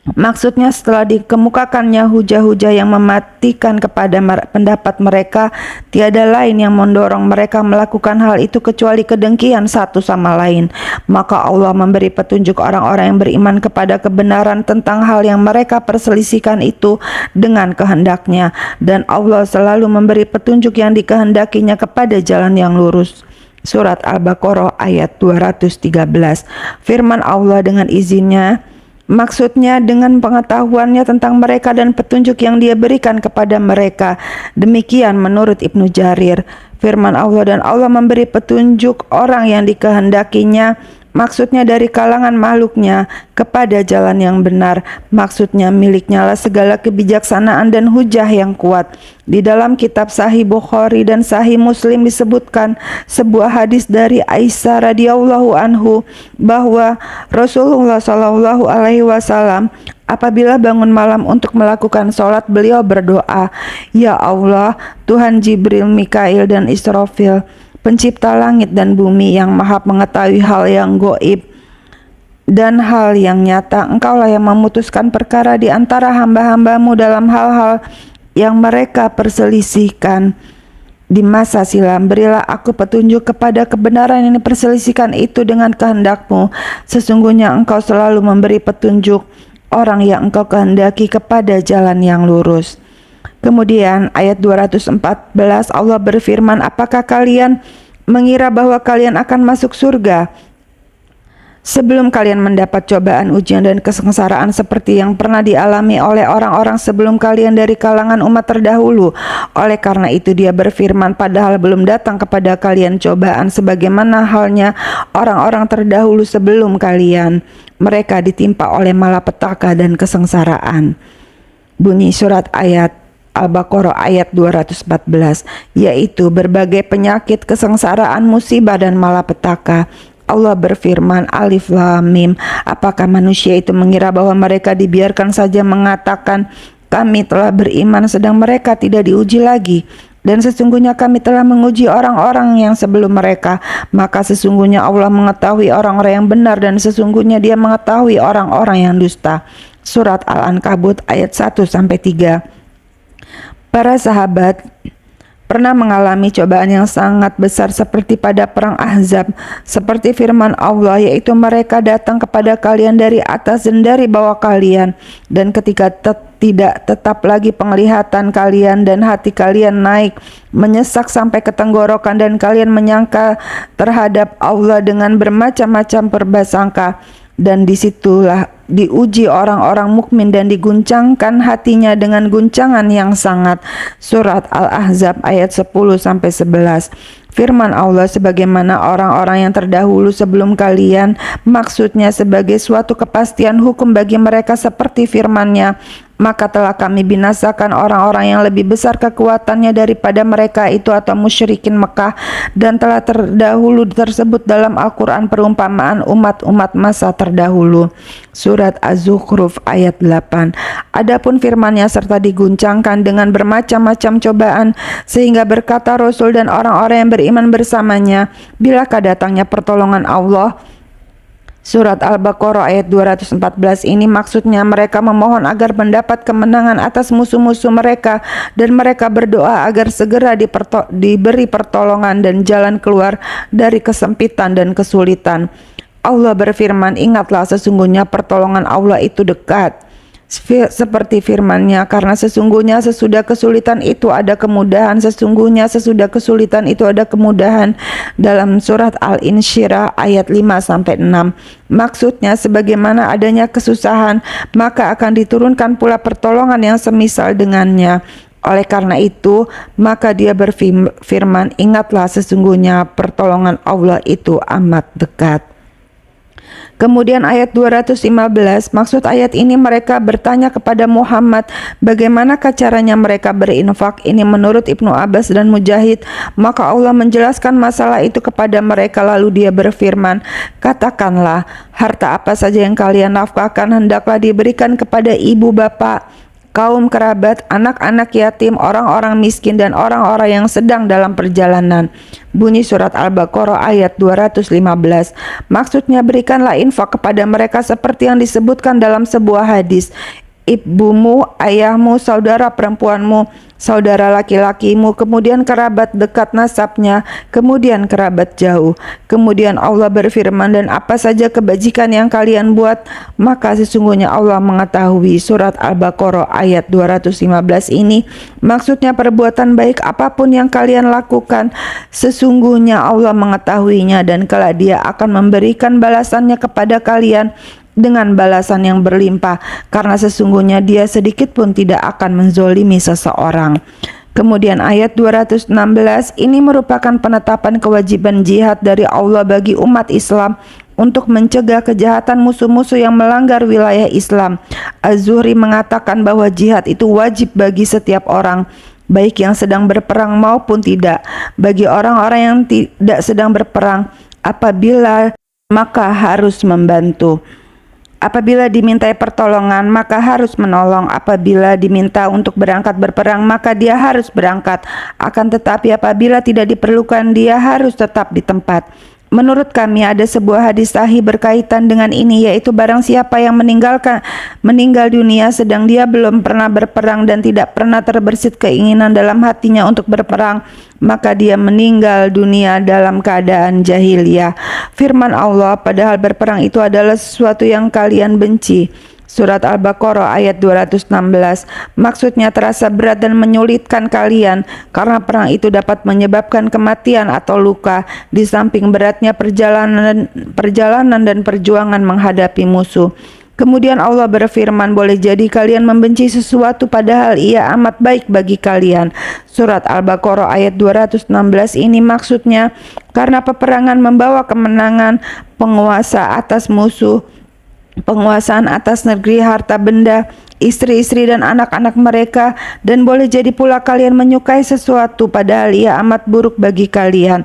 Speaker 1: Maksudnya setelah dikemukakannya hujah-hujah yang mematikan kepada pendapat mereka, tiada lain yang mendorong mereka melakukan hal itu kecuali kedengkian satu sama lain. Maka Allah memberi petunjuk orang-orang yang beriman kepada kebenaran tentang hal yang mereka perselisihkan itu dengan kehendaknya, dan Allah selalu memberi petunjuk yang dikehendakinya kepada jalan yang lurus. Surat Al-Baqarah ayat 213. Firman Allah dengan izinnya, maksudnya dengan pengetahuannya tentang mereka dan petunjuk yang Dia berikan kepada mereka. Demikian menurut Ibnu Jarir. Firman Allah, dan Allah memberi petunjuk orang yang dikehendakinya, maksudnya dari kalangan makhluknya, kepada jalan yang benar. Maksudnya miliknya lah segala kebijaksanaan dan hujah yang kuat. Di dalam kitab Sahih Bukhari dan Sahih Muslim disebutkan sebuah hadis dari Aisyah radhiyallahu anhu bahwa Rasulullah Shallallahu Alaihi Wasallam apabila bangun malam untuk melakukan sholat, beliau berdoa, "Ya Allah, Tuhan Jibril, Mikail, dan Israfil, pencipta langit dan bumi yang maha mengetahui hal yang goib dan hal yang nyata, Engkaulah yang memutuskan perkara di antara hamba-hambamu dalam hal-hal yang mereka perselisihkan di masa silam. Berilah aku petunjuk kepada kebenaran yang diperselisihkan itu dengan kehendak-Mu. Sesungguhnya Engkau selalu memberi petunjuk orang yang Engkau kehendaki kepada jalan yang lurus." Kemudian ayat 214 Allah berfirman, "Apakah kalian mengira bahwa kalian akan masuk surga Sebelum kalian mendapat cobaan, ujian, dan kesengsaraan seperti yang pernah dialami oleh orang-orang sebelum kalian dari kalangan umat terdahulu. Oleh karena itu dia berfirman, padahal belum datang kepada kalian cobaan sebagaimana halnya orang-orang terdahulu sebelum kalian. Mereka ditimpa oleh malapetaka dan kesengsaraan. Bunyi surat ayat Al-Baqarah ayat 214, yaitu berbagai penyakit, kesengsaraan, musibah, dan malapetaka. Allah berfirman, Alif Lam Mim, apakah manusia itu mengira bahwa mereka dibiarkan saja mengatakan kami telah beriman sedang mereka tidak diuji lagi? Dan sesungguhnya kami telah menguji orang-orang yang sebelum mereka, maka sesungguhnya Allah mengetahui orang-orang yang benar dan sesungguhnya dia mengetahui orang-orang yang dusta. Surat Al-Ankabut ayat 1-3. Para sahabat pernah mengalami cobaan yang sangat besar seperti pada perang Ahzab, seperti firman Allah, yaitu mereka datang kepada kalian dari atas dan dari bawah kalian, dan ketika tidak tetap lagi penglihatan kalian dan hati kalian naik menyesak sampai ke tenggorokan dan kalian menyangka terhadap Allah dengan bermacam-macam prasangka, dan disitulah diuji orang-orang mukmin dan diguncangkan hatinya dengan guncangan yang sangat. Surat Al-Ahzab ayat 10-11. Firman Allah, sebagaimana orang-orang yang terdahulu sebelum kalian, maksudnya sebagai suatu kepastian hukum bagi mereka seperti firman-Nya, maka telah kami binasakan orang-orang yang lebih besar kekuatannya daripada mereka itu atau musyrikin Mekah, dan telah terdahulu tersebut dalam Al-Quran perumpamaan umat-umat masa terdahulu. Surat Az-Zukhruf ayat 8. Adapun firman-Nya serta diguncangkan dengan bermacam-macam cobaan, sehingga berkata Rasul dan orang-orang yang beriman bersamanya, bilakah datangnya pertolongan Allah? Surat Al-Baqarah ayat 214 ini maksudnya mereka memohon agar mendapat kemenangan atas musuh-musuh mereka, dan mereka berdoa agar segera diberi pertolongan dan jalan keluar dari kesempitan dan kesulitan. Allah berfirman, ingatlah sesungguhnya pertolongan Allah itu dekat. Seperti firman-Nya, karena sesungguhnya sesudah kesulitan itu ada kemudahan, sesungguhnya sesudah kesulitan itu ada kemudahan, dalam surat Al-Insyirah ayat 5-6. Maksudnya sebagaimana adanya kesusahan, maka akan diturunkan pula pertolongan yang semisal dengannya. Oleh karena itu, maka dia berfirman, ingatlah sesungguhnya pertolongan Allah itu amat dekat. Kemudian ayat 215, maksud ayat ini mereka bertanya kepada Muhammad, bagaimanakah caranya mereka berinfak? Ini menurut Ibnu Abbas dan Mujahid. Maka Allah menjelaskan masalah itu kepada mereka, lalu dia berfirman, katakanlah, harta apa saja yang kalian nafkahkan hendaklah diberikan kepada ibu bapak, kaum kerabat, anak-anak yatim, orang-orang miskin, dan orang-orang yang sedang dalam perjalanan. Bunyi surat Al-Baqarah ayat 215. Maksudnya berikanlah infak kepada mereka seperti yang disebutkan dalam sebuah hadis. Ibumu, ayahmu, saudara perempuanmu, saudara laki-lakimu, kemudian kerabat dekat nasabnya, kemudian kerabat jauh. Kemudian Allah berfirman, dan apa saja kebajikan yang kalian buat, maka sesungguhnya Allah mengetahui. Surat Al-Baqarah ayat 215 ini maksudnya perbuatan baik apapun yang kalian lakukan, sesungguhnya Allah mengetahuinya, dan kelak Dia akan memberikan balasannya kepada kalian dengan balasan yang berlimpah, karena sesungguhnya Dia sedikit pun tidak akan menzolimi seseorang. Kemudian ayat 216 ini merupakan penetapan kewajiban jihad dari Allah bagi umat Islam untuk mencegah kejahatan musuh-musuh yang melanggar wilayah Islam. Az-Zuhri mengatakan bahwa jihad itu wajib bagi setiap orang, baik yang sedang berperang maupun tidak. Bagi orang-orang yang tidak sedang berperang, apabila maka harus membantu. Apabila dimintai pertolongan, maka harus menolong. Apabila diminta untuk berangkat berperang, maka dia harus berangkat. Akan tetapi apabila tidak diperlukan, dia harus tetap di tempat. Menurut kami ada sebuah hadis sahih berkaitan dengan ini, yaitu barang siapa yang meninggal dunia sedang dia belum pernah berperang dan tidak pernah terbersit keinginan dalam hatinya untuk berperang, maka dia meninggal dunia dalam keadaan jahiliyah. Firman Allah, padahal berperang itu adalah sesuatu yang kalian benci. Surat Al-Baqarah ayat 216. Maksudnya terasa berat dan menyulitkan kalian karena perang itu dapat menyebabkan kematian atau luka, di samping beratnya perjalanan dan perjuangan menghadapi musuh. Kemudian Allah berfirman, boleh jadi kalian membenci sesuatu padahal ia amat baik bagi kalian. Surat Al-Baqarah ayat 216 ini maksudnya karena peperangan membawa kemenangan penguasa atas musuh, penguasaan atas negeri, harta benda, istri-istri dan anak-anak mereka, dan boleh jadi pula kalian menyukai sesuatu padahal ia amat buruk bagi kalian.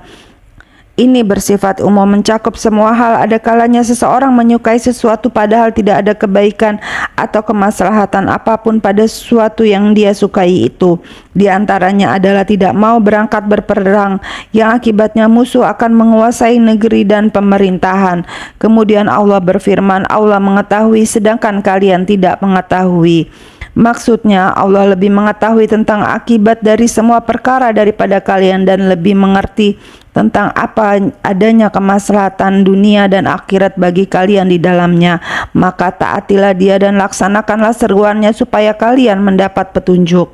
Speaker 1: Ini bersifat umum, mencakup semua hal. Ada kalanya seseorang menyukai sesuatu padahal tidak ada kebaikan atau kemaslahatan apapun pada sesuatu yang dia sukai itu. Di antaranya adalah tidak mau berangkat berperang, yang akibatnya musuh akan menguasai negeri dan pemerintahan. Kemudian Allah berfirman, Allah mengetahui sedangkan kalian tidak mengetahui. Maksudnya Allah lebih mengetahui tentang akibat dari semua perkara daripada kalian dan lebih mengerti tentang apa adanya kemaslahatan dunia dan akhirat bagi kalian di dalamnya. Maka taatilah dia dan laksanakanlah seruannya supaya kalian mendapat petunjuk.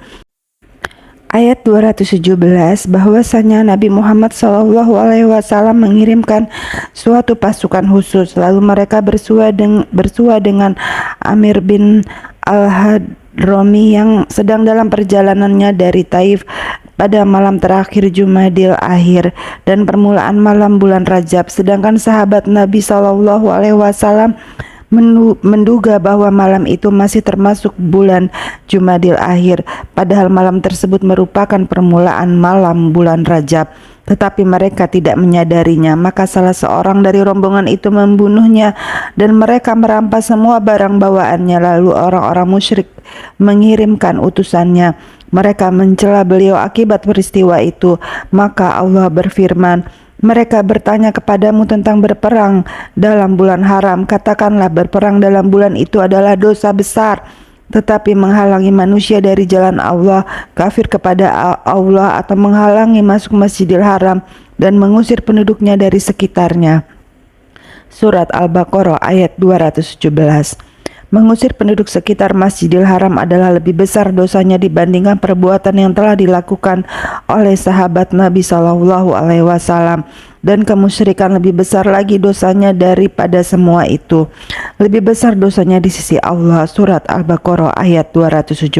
Speaker 1: Ayat 217, bahwasanya Nabi Muhammad SAW mengirimkan suatu pasukan khusus, lalu mereka bersua dengan Amir bin Al-Hadrami yang sedang dalam perjalanannya dari Taif pada malam terakhir Jumadil Akhir dan permulaan malam bulan Rajab. Sedangkan sahabat Nabi SAW menduga bahwa malam itu masih termasuk bulan Jumadil Akhir, padahal malam tersebut merupakan permulaan malam bulan Rajab, tetapi mereka tidak menyadarinya. Maka salah seorang dari rombongan itu membunuhnya dan mereka merampas semua barang bawaannya. Lalu orang-orang musyrik mengirimkan utusannya, mereka mencela beliau akibat peristiwa itu. Maka Allah berfirman, mereka bertanya kepadamu tentang berperang dalam bulan haram. Katakanlah, berperang dalam bulan itu adalah dosa besar, tetapi menghalangi manusia dari jalan Allah, kafir kepada Allah, atau menghalangi masuk Masjidil Haram dan mengusir penduduknya dari sekitarnya. Surat Al-Baqarah ayat 217. Mengusir penduduk sekitar Masjidil Haram adalah lebih besar dosanya dibandingkan perbuatan yang telah dilakukan oleh sahabat Nabi SAW, dan kemusyrikan lebih besar lagi dosanya daripada semua itu. Lebih besar dosanya di sisi Allah, surat Al-Baqarah ayat 217,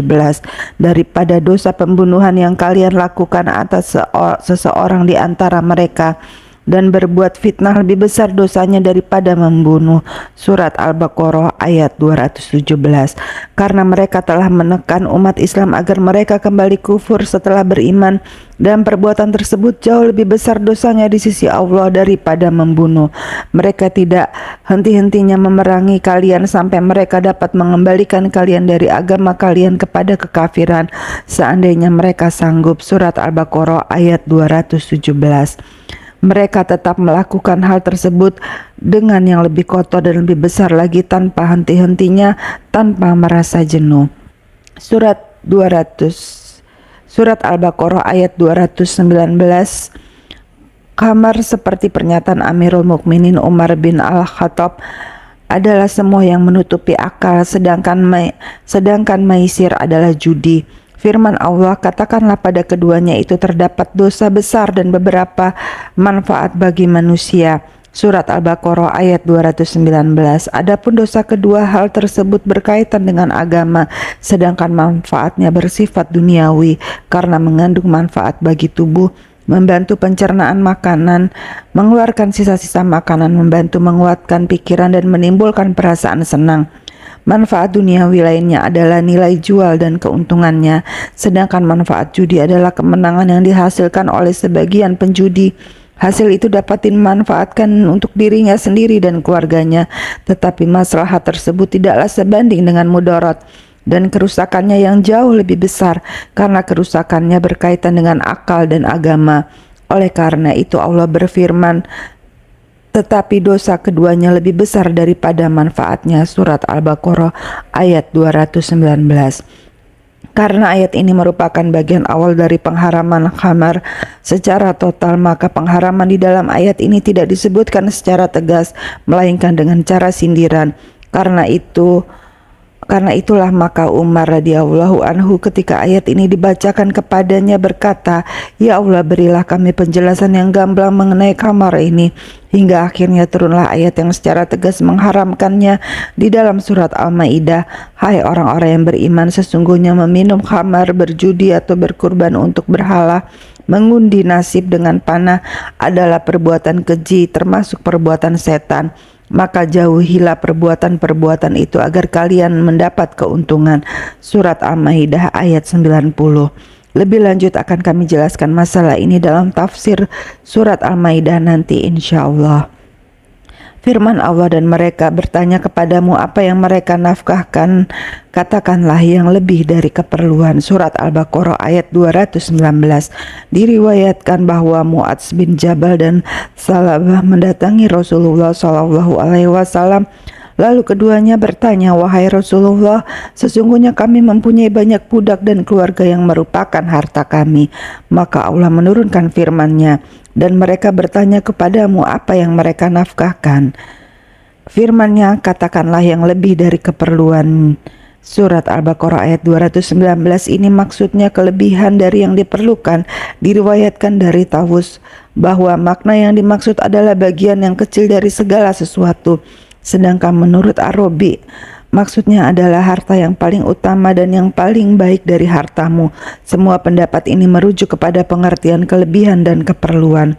Speaker 1: daripada dosa pembunuhan yang kalian lakukan atas seseorang di antara mereka, dan berbuat fitnah lebih besar dosanya daripada membunuh. Surat Al-Baqarah ayat 217. Karena mereka telah menekan umat Islam agar mereka kembali kufur setelah beriman, dan perbuatan tersebut jauh lebih besar dosanya di sisi Allah daripada membunuh. Mereka tidak henti-hentinya memerangi kalian sampai mereka dapat mengembalikan kalian dari agama kalian kepada kekafiran, seandainya mereka sanggup. Surat Al-Baqarah ayat 217. Mereka tetap melakukan hal tersebut dengan yang lebih kotor dan lebih besar lagi, tanpa henti-hentinya, tanpa merasa jenuh. Surat Al-Baqarah ayat 219. Kamar seperti pernyataan Amirul Mukminin Umar bin Al-Khattab adalah semua yang menutupi akal, sedangkan maisir adalah judi. Firman Allah, katakanlah pada keduanya itu terdapat dosa besar dan beberapa manfaat bagi manusia. Surat Al-Baqarah ayat 219. Adapun dosa kedua hal tersebut berkaitan dengan agama, sedangkan manfaatnya bersifat duniawi karena mengandung manfaat bagi tubuh, membantu pencernaan makanan, mengeluarkan sisa-sisa makanan, membantu menguatkan pikiran dan menimbulkan perasaan senang. Manfaat duniawi lainnya adalah nilai jual dan keuntungannya, sedangkan manfaat judi adalah kemenangan yang dihasilkan oleh sebagian penjudi. Hasil itu dapat dimanfaatkan untuk dirinya sendiri dan keluarganya, tetapi maslahat tersebut tidaklah sebanding dengan mudarat dan kerusakannya yang jauh lebih besar, karena kerusakannya berkaitan dengan akal dan agama. Oleh karena itu Allah berfirman, tetapi dosa keduanya lebih besar daripada manfaatnya. Surat Al-Baqarah ayat 219. Karena ayat ini merupakan bagian awal dari pengharaman khamar secara total, maka pengharaman di dalam ayat ini tidak disebutkan secara tegas, melainkan dengan cara sindiran. Karena itu Karena itulah maka Umar radhiyallahu anhu ketika ayat ini dibacakan kepadanya berkata, "Ya Allah, berilah kami penjelasan yang gamblang mengenai khamar ini." Hingga akhirnya turunlah ayat yang secara tegas mengharamkannya di dalam surat Al-Maidah. "Hai orang-orang yang beriman, sesungguhnya meminum khamar, berjudi atau berkurban untuk berhala, mengundi nasib dengan panah adalah perbuatan keji, termasuk perbuatan setan. Maka jauhilah perbuatan-perbuatan itu agar kalian mendapat keuntungan." Surat Al-Maidah ayat 90. Lebih lanjut akan kami jelaskan masalah ini dalam tafsir surat Al-Maidah nanti insya Allah. Firman Allah, "Dan mereka bertanya kepadamu apa yang mereka nafkahkan, katakanlah yang lebih dari keperluan." Surat Al-Baqarah ayat 219. Diriwayatkan bahwa Mu'adz bin Jabal dan Salabah mendatangi Rasulullah SAW. Lalu keduanya bertanya, "Wahai Rasulullah, sesungguhnya kami mempunyai banyak budak dan keluarga yang merupakan harta kami." Maka Allah menurunkan firman-Nya, "Dan mereka bertanya kepadamu apa yang mereka nafkahkan." Firman-Nya, "Katakanlah yang lebih dari keperluan." Surat Al-Baqarah ayat 219 ini maksudnya kelebihan dari yang diperlukan. Diriwayatkan dari Tawus bahwa makna yang dimaksud adalah bagian yang kecil dari segala sesuatu. Sedangkan menurut Ar-Rabi, maksudnya adalah harta yang paling utama dan yang paling baik dari hartamu. Semua pendapat ini merujuk kepada pengertian kelebihan dan keperluan.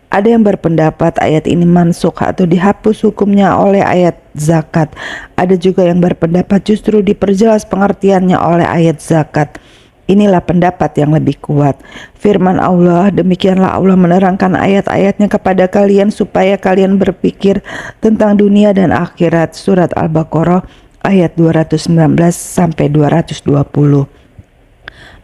Speaker 1: Ada yang berpendapat ayat ini mansukh atau dihapus hukumnya oleh ayat zakat. Ada juga yang berpendapat justru diperjelas pengertiannya oleh ayat zakat. Inilah pendapat yang lebih kuat. Firman Allah, "Demikianlah Allah menerangkan ayat-ayatnya kepada kalian supaya kalian berpikir tentang dunia dan akhirat." Surat Al-Baqarah ayat 219 sampai 220.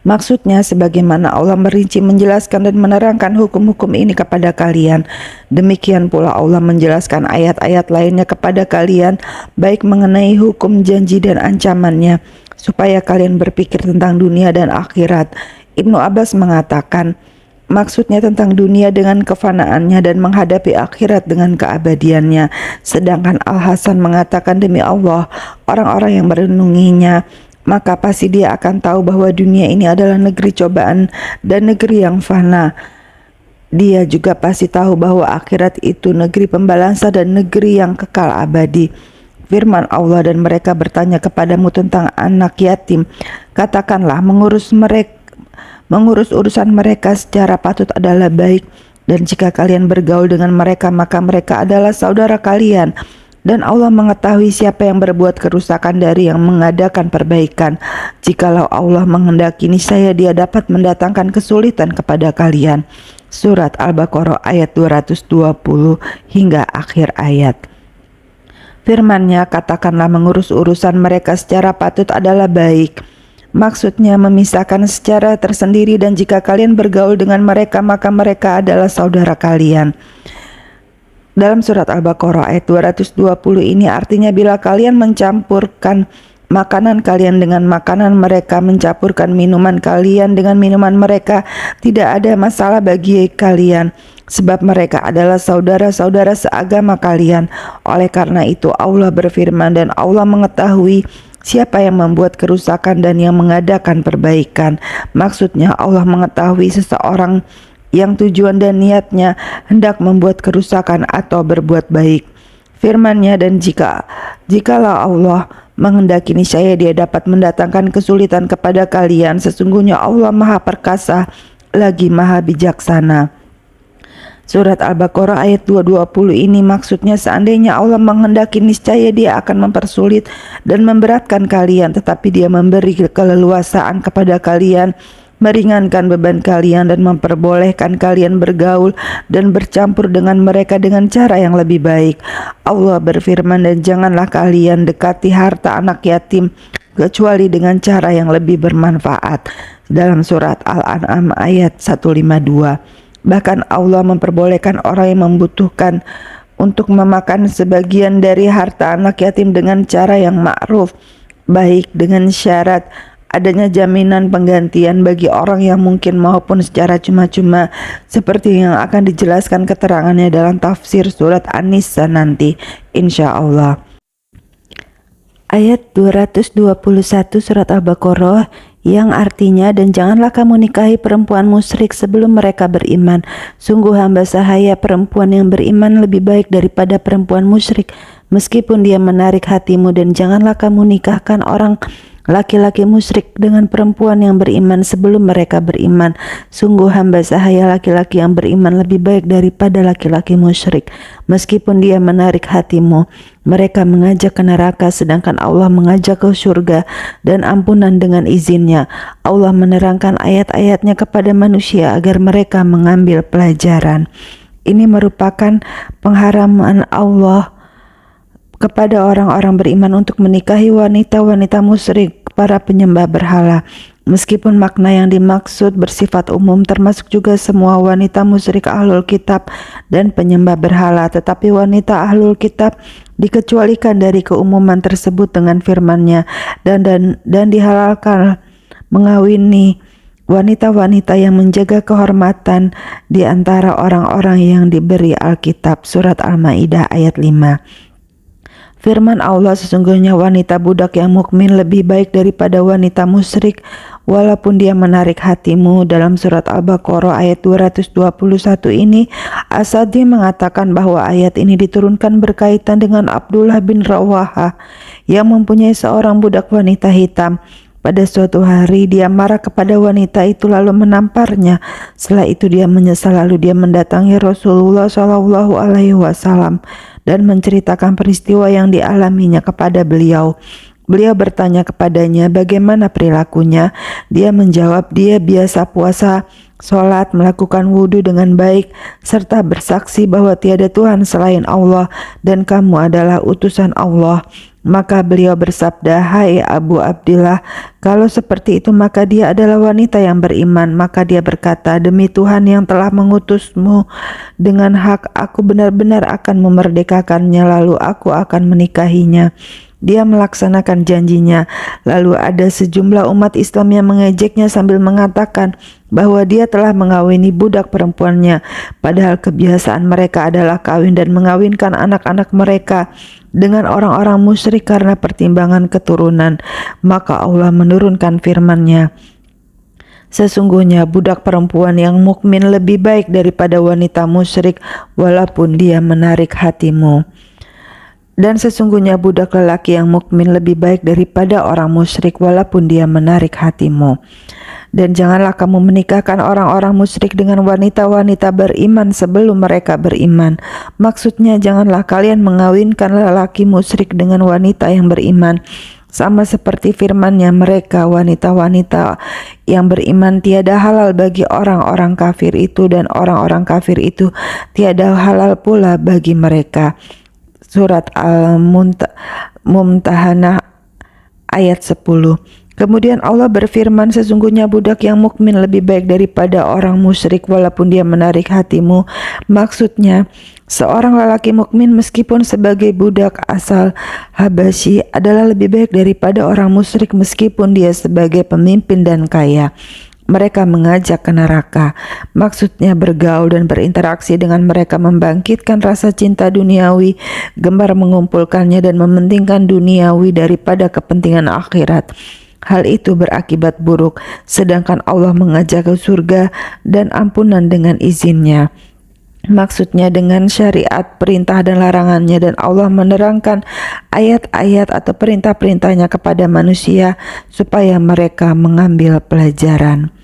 Speaker 1: Maksudnya sebagaimana Allah merinci menjelaskan dan menerangkan hukum-hukum ini kepada kalian, demikian pula Allah menjelaskan ayat-ayat lainnya kepada kalian, baik mengenai hukum janji dan ancamannya, supaya kalian berpikir tentang dunia dan akhirat. Ibnu Abbas mengatakan, maksudnya tentang dunia dengan kefanaannya dan menghadapi akhirat dengan keabadiannya. Sedangkan Al-Hasan mengatakan, "Demi Allah, orang-orang yang merenunginya, maka pasti dia akan tahu bahwa dunia ini adalah negeri cobaan dan negeri yang fana. Dia juga pasti tahu bahwa akhirat itu negeri pembalasan dan negeri yang kekal abadi." Firman Allah, "Dan mereka bertanya kepadamu tentang anak yatim. Katakanlah mengurus urusan mereka secara patut adalah baik. Dan jika kalian bergaul dengan mereka, maka mereka adalah saudara kalian. Dan Allah mengetahui siapa yang berbuat kerusakan dari yang mengadakan perbaikan. Jikalau Allah menghendaki, niscaya Dia dapat mendatangkan kesulitan kepada kalian." Surat Al-Baqarah ayat 220 hingga akhir ayat. Firman-Nya, "Katakanlah mengurus urusan mereka secara patut adalah baik." Maksudnya memisahkan secara tersendiri, dan jika kalian bergaul dengan mereka, maka mereka adalah saudara kalian. Dalam surat Al-Baqarah ayat 220 ini artinya bila kalian mencampurkan makanan kalian dengan makanan mereka, mencampurkan minuman kalian dengan minuman mereka, tidak ada masalah bagi kalian, sebab mereka adalah saudara-saudara seagama kalian. Oleh karena itu Allah berfirman, "Dan Allah mengetahui siapa yang membuat kerusakan dan yang mengadakan perbaikan." Maksudnya Allah mengetahui seseorang yang tujuan dan niatnya hendak membuat kerusakan atau berbuat baik. Firman-Nya, "Dan jikalau Allah menghendaki, niscaya Dia dapat mendatangkan kesulitan kepada kalian. Sesungguhnya Allah Maha Perkasa lagi Maha Bijaksana." Surat Al-Baqarah ayat 220 ini maksudnya seandainya Allah menghendaki, niscaya Dia akan mempersulit dan memberatkan kalian, tetapi Dia memberi keleluasaan kepada kalian, meringankan beban kalian, dan memperbolehkan kalian bergaul dan bercampur dengan mereka dengan cara yang lebih baik. Allah berfirman, "Dan janganlah kalian dekati harta anak yatim kecuali dengan cara yang lebih bermanfaat." Dalam surat Al-An'am ayat 152. Bahkan Allah memperbolehkan orang yang membutuhkan untuk memakan sebagian dari harta anak yatim dengan cara yang ma'ruf, baik dengan syarat adanya jaminan penggantian bagi orang yang mungkin maupun secara cuma-cuma, seperti yang akan dijelaskan keterangannya dalam tafsir surat An-Nisa nanti insya Allah. Ayat 221 surat Al-Baqarah yang artinya, dan janganlah kamu nikahi perempuan musyrik sebelum mereka beriman. Sungguh hamba sahaya perempuan yang beriman lebih baik daripada perempuan musyrik, meskipun dia menarik hatimu. Dan janganlah kamu nikahkan orang laki-laki musyrik dengan perempuan yang beriman sebelum mereka beriman. Sungguh hamba sahaya laki-laki yang beriman lebih baik daripada laki-laki musyrik, meskipun dia menarik hatimu. Mereka mengajak ke neraka, sedangkan Allah mengajak ke surga dan ampunan dengan izinnya. Allah menerangkan ayat-ayatnya kepada manusia agar mereka mengambil pelajaran. Ini merupakan pengharaman Allah kepada orang-orang beriman untuk menikahi wanita-wanita musyrik, para penyembah berhala. Meskipun makna yang dimaksud bersifat umum, termasuk juga semua wanita musyrik ahlul kitab dan penyembah berhala, tetapi wanita ahlul kitab dikecualikan dari keumuman tersebut dengan firman-Nya dan dihalalkan mengawini wanita-wanita yang menjaga kehormatan di antara orang-orang yang diberi Alkitab. Surat Al-Maidah ayat 5. Firman Allah, sesungguhnya wanita budak yang mukmin lebih baik daripada wanita musyrik, walaupun dia menarik hatimu. Dalam surat Al-Baqarah ayat 221 ini, As-Sadi mengatakan bahwa ayat ini diturunkan berkaitan dengan Abdullah bin Rawaha yang mempunyai seorang budak wanita hitam. Pada suatu hari dia marah kepada wanita itu lalu menamparnya. Setelah itu dia menyesal, lalu dia mendatangi Rasulullah SAW dan menceritakan peristiwa yang dialaminya kepada beliau. Beliau bertanya kepadanya bagaimana perilakunya. Dia menjawab, dia biasa puasa, sholat, melakukan wudhu dengan baik, serta bersaksi bahwa tiada Tuhan selain Allah dan kamu adalah utusan Allah. Maka beliau bersabda, hai Abu Abdillah, kalau seperti itu maka dia adalah wanita yang beriman. Maka dia berkata, demi Tuhan yang telah mengutusmu dengan hak, aku benar-benar akan memerdekakannya, lalu aku akan menikahinya. Dia melaksanakan janjinya. Lalu ada sejumlah umat Islam yang mengejeknya sambil mengatakan bahwa dia telah mengawini budak perempuannya, padahal kebiasaan mereka adalah kawin dan mengawinkan anak-anak mereka dengan orang-orang musyrik karena pertimbangan keturunan. Maka Allah menurunkan firman-Nya, sesungguhnya budak perempuan yang mukmin lebih baik daripada wanita musyrik, walaupun dia menarik hatimu. Dan sesungguhnya budak lelaki yang mukmin lebih baik daripada orang musyrik, walaupun dia menarik hatimu. Dan janganlah kamu menikahkan orang-orang musyrik dengan wanita-wanita beriman sebelum mereka beriman. Maksudnya, janganlah kalian mengawinkan lelaki musyrik dengan wanita yang beriman. Sama seperti firman-Nya, mereka wanita-wanita yang beriman tiada halal bagi orang-orang kafir itu, dan orang-orang kafir itu tiada halal pula bagi mereka. Surat Al-Mumtahanah ayat 10. Kemudian Allah berfirman, sesungguhnya budak yang mukmin lebih baik daripada orang musyrik, walaupun dia menarik hatimu. Maksudnya, seorang lelaki mukmin meskipun sebagai budak asal Habasyi adalah lebih baik daripada orang musyrik meskipun dia sebagai pemimpin dan kaya. Mereka mengajak ke neraka. Maksudnya bergaul dan berinteraksi dengan mereka membangkitkan rasa cinta duniawi, gemar mengumpulkannya dan mementingkan duniawi daripada kepentingan akhirat. Hal itu berakibat buruk, sedangkan Allah mengajak ke surga dan ampunan dengan izinnya. Maksudnya dengan syariat, perintah dan larangannya, dan Allah menerangkan ayat-ayat atau perintah-perintahnya kepada manusia supaya mereka mengambil pelajaran.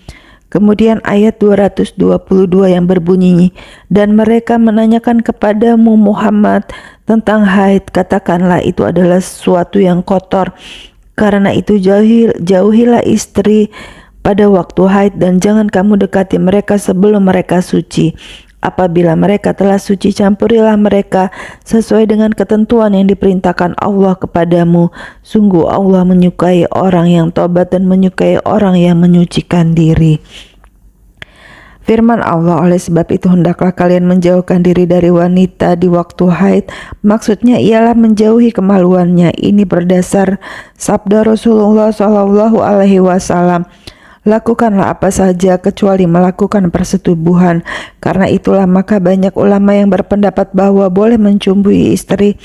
Speaker 1: Kemudian ayat 222 yang berbunyi, dan mereka menanyakan kepadamu Muhammad tentang haid, katakanlah itu adalah sesuatu yang kotor. Karena itu jauhilah istri pada waktu haid dan jangan kamu dekati mereka sebelum mereka suci. Apabila mereka telah suci, campurilah mereka sesuai dengan ketentuan yang diperintahkan Allah kepadamu. Sungguh Allah menyukai orang yang tobat dan menyukai orang yang menyucikan diri. Firman Allah, oleh sebab itu hendaklah kalian menjauhkan diri dari wanita di waktu haid. Maksudnya ialah menjauhi kemaluannya. Ini berdasar sabda Rasulullah SAW. Lakukanlah apa saja kecuali melakukan persetubuhan. Karena itulah maka banyak ulama yang berpendapat bahwa boleh mencumbui istri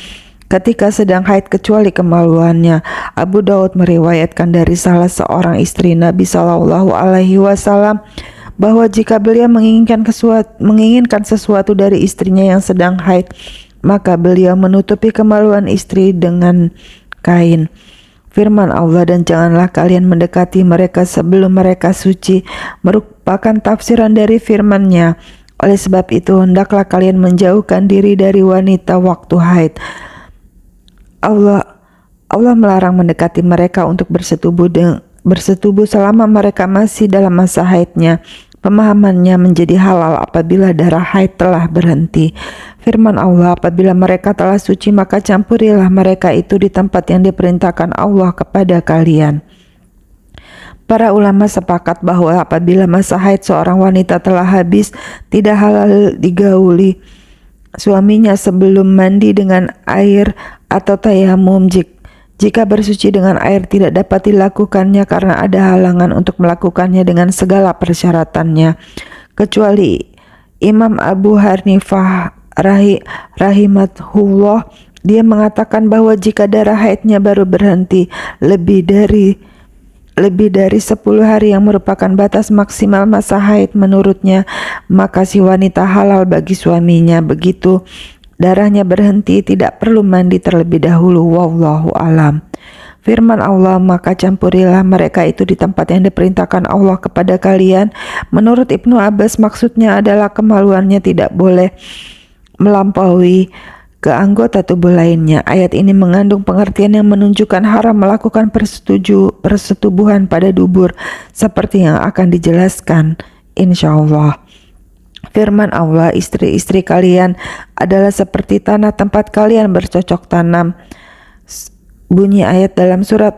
Speaker 1: ketika sedang haid kecuali kemaluannya. Abu Daud meriwayatkan dari salah seorang istri Nabi Shallallahu Alaihi Wasallam bahwa jika beliau menginginkan sesuatu dari istrinya yang sedang haid, maka beliau menutupi kemaluan istri dengan kain. Firman Allah, dan janganlah kalian mendekati mereka sebelum mereka suci, merupakan tafsiran dari firman-Nya. Oleh sebab itu, hendaklah kalian menjauhkan diri dari wanita waktu haid. Allah melarang mendekati mereka untuk bersetubuh selama mereka masih dalam masa haidnya. Pemahamannya menjadi halal apabila darah haid telah berhenti. Firman Allah, apabila mereka telah suci, maka campurilah mereka itu di tempat yang diperintahkan Allah kepada kalian. Para ulama sepakat bahwa apabila masa haid seorang wanita telah habis, tidak halal digauli suaminya sebelum mandi dengan air atau tayamum. Jika bersuci dengan air tidak dapat dilakukannya karena ada halangan untuk melakukannya dengan segala persyaratannya, kecuali Imam Abu Hanifah rahimahullah, dia mengatakan bahwa jika darah haidnya baru berhenti lebih dari 10 hari yang merupakan batas maksimal masa haid menurutnya, maka si wanita halal bagi suaminya. Begitu darahnya berhenti, tidak perlu mandi terlebih dahulu. Wallahu alam. Firman Allah, maka campurilah mereka itu di tempat yang diperintahkan Allah kepada kalian. Menurut Ibnu Abbas, maksudnya adalah kemaluannya tidak boleh melampaui ke anggota tubuh lainnya. Ayat ini mengandung pengertian yang menunjukkan haram melakukan persetubuhan pada dubur, seperti yang akan dijelaskan insyaallah. Firman Allah, istri-istri kalian adalah seperti tanah tempat kalian bercocok tanam. Bunyi ayat dalam surat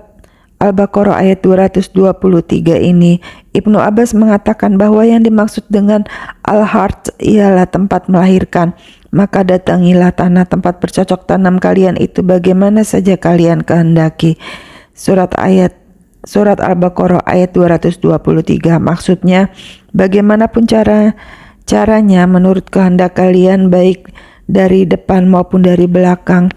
Speaker 1: Al-Baqarah ayat 223 ini. Ibnu Abbas mengatakan bahwa yang dimaksud dengan al-hart ialah tempat melahirkan. Maka datangilah tanah tempat bercocok tanam kalian itu bagaimana saja kalian kehendaki. Surat Al-Baqarah ayat 223. Maksudnya, bagaimanapun caranya menurut kehendak kalian, baik dari depan maupun dari belakang,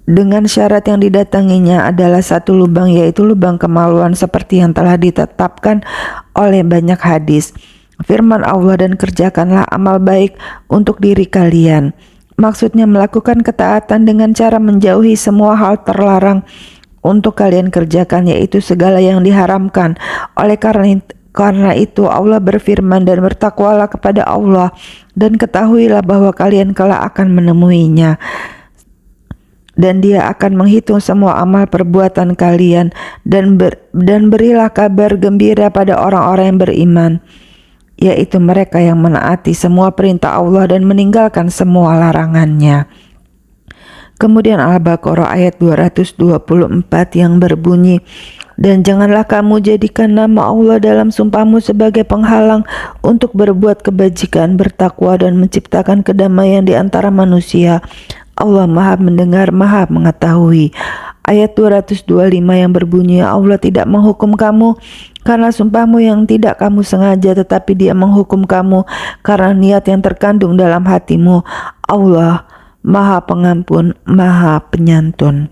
Speaker 1: dengan syarat yang didatanginya adalah satu lubang, yaitu lubang kemaluan, seperti yang telah ditetapkan oleh banyak hadis. Firman Allah, dan kerjakanlah amal baik untuk diri kalian. Maksudnya melakukan ketaatan dengan cara menjauhi semua hal terlarang untuk kalian kerjakan, yaitu segala yang diharamkan. Oleh karena itu Allah berfirman, dan bertakwalah kepada Allah, dan ketahuilah bahwa kalian kelak akan menemuinya, dan Dia akan menghitung semua amal perbuatan kalian, dan berilah kabar gembira pada orang-orang yang beriman, yaitu mereka yang menaati semua perintah Allah dan meninggalkan semua larangannya. Kemudian Al-Baqarah ayat 224 yang berbunyi, dan janganlah kamu jadikan nama Allah dalam sumpahmu sebagai penghalang untuk berbuat kebajikan, bertakwa, dan menciptakan kedamaian di antara manusia. Allah Maha Mendengar, Maha Mengetahui. Ayat 225 yang berbunyi, Allah tidak menghukum kamu karena sumpahmu yang tidak kamu sengaja, tetapi Dia menghukum kamu karena niat yang terkandung dalam hatimu. Allah Maha Pengampun, Maha Penyantun.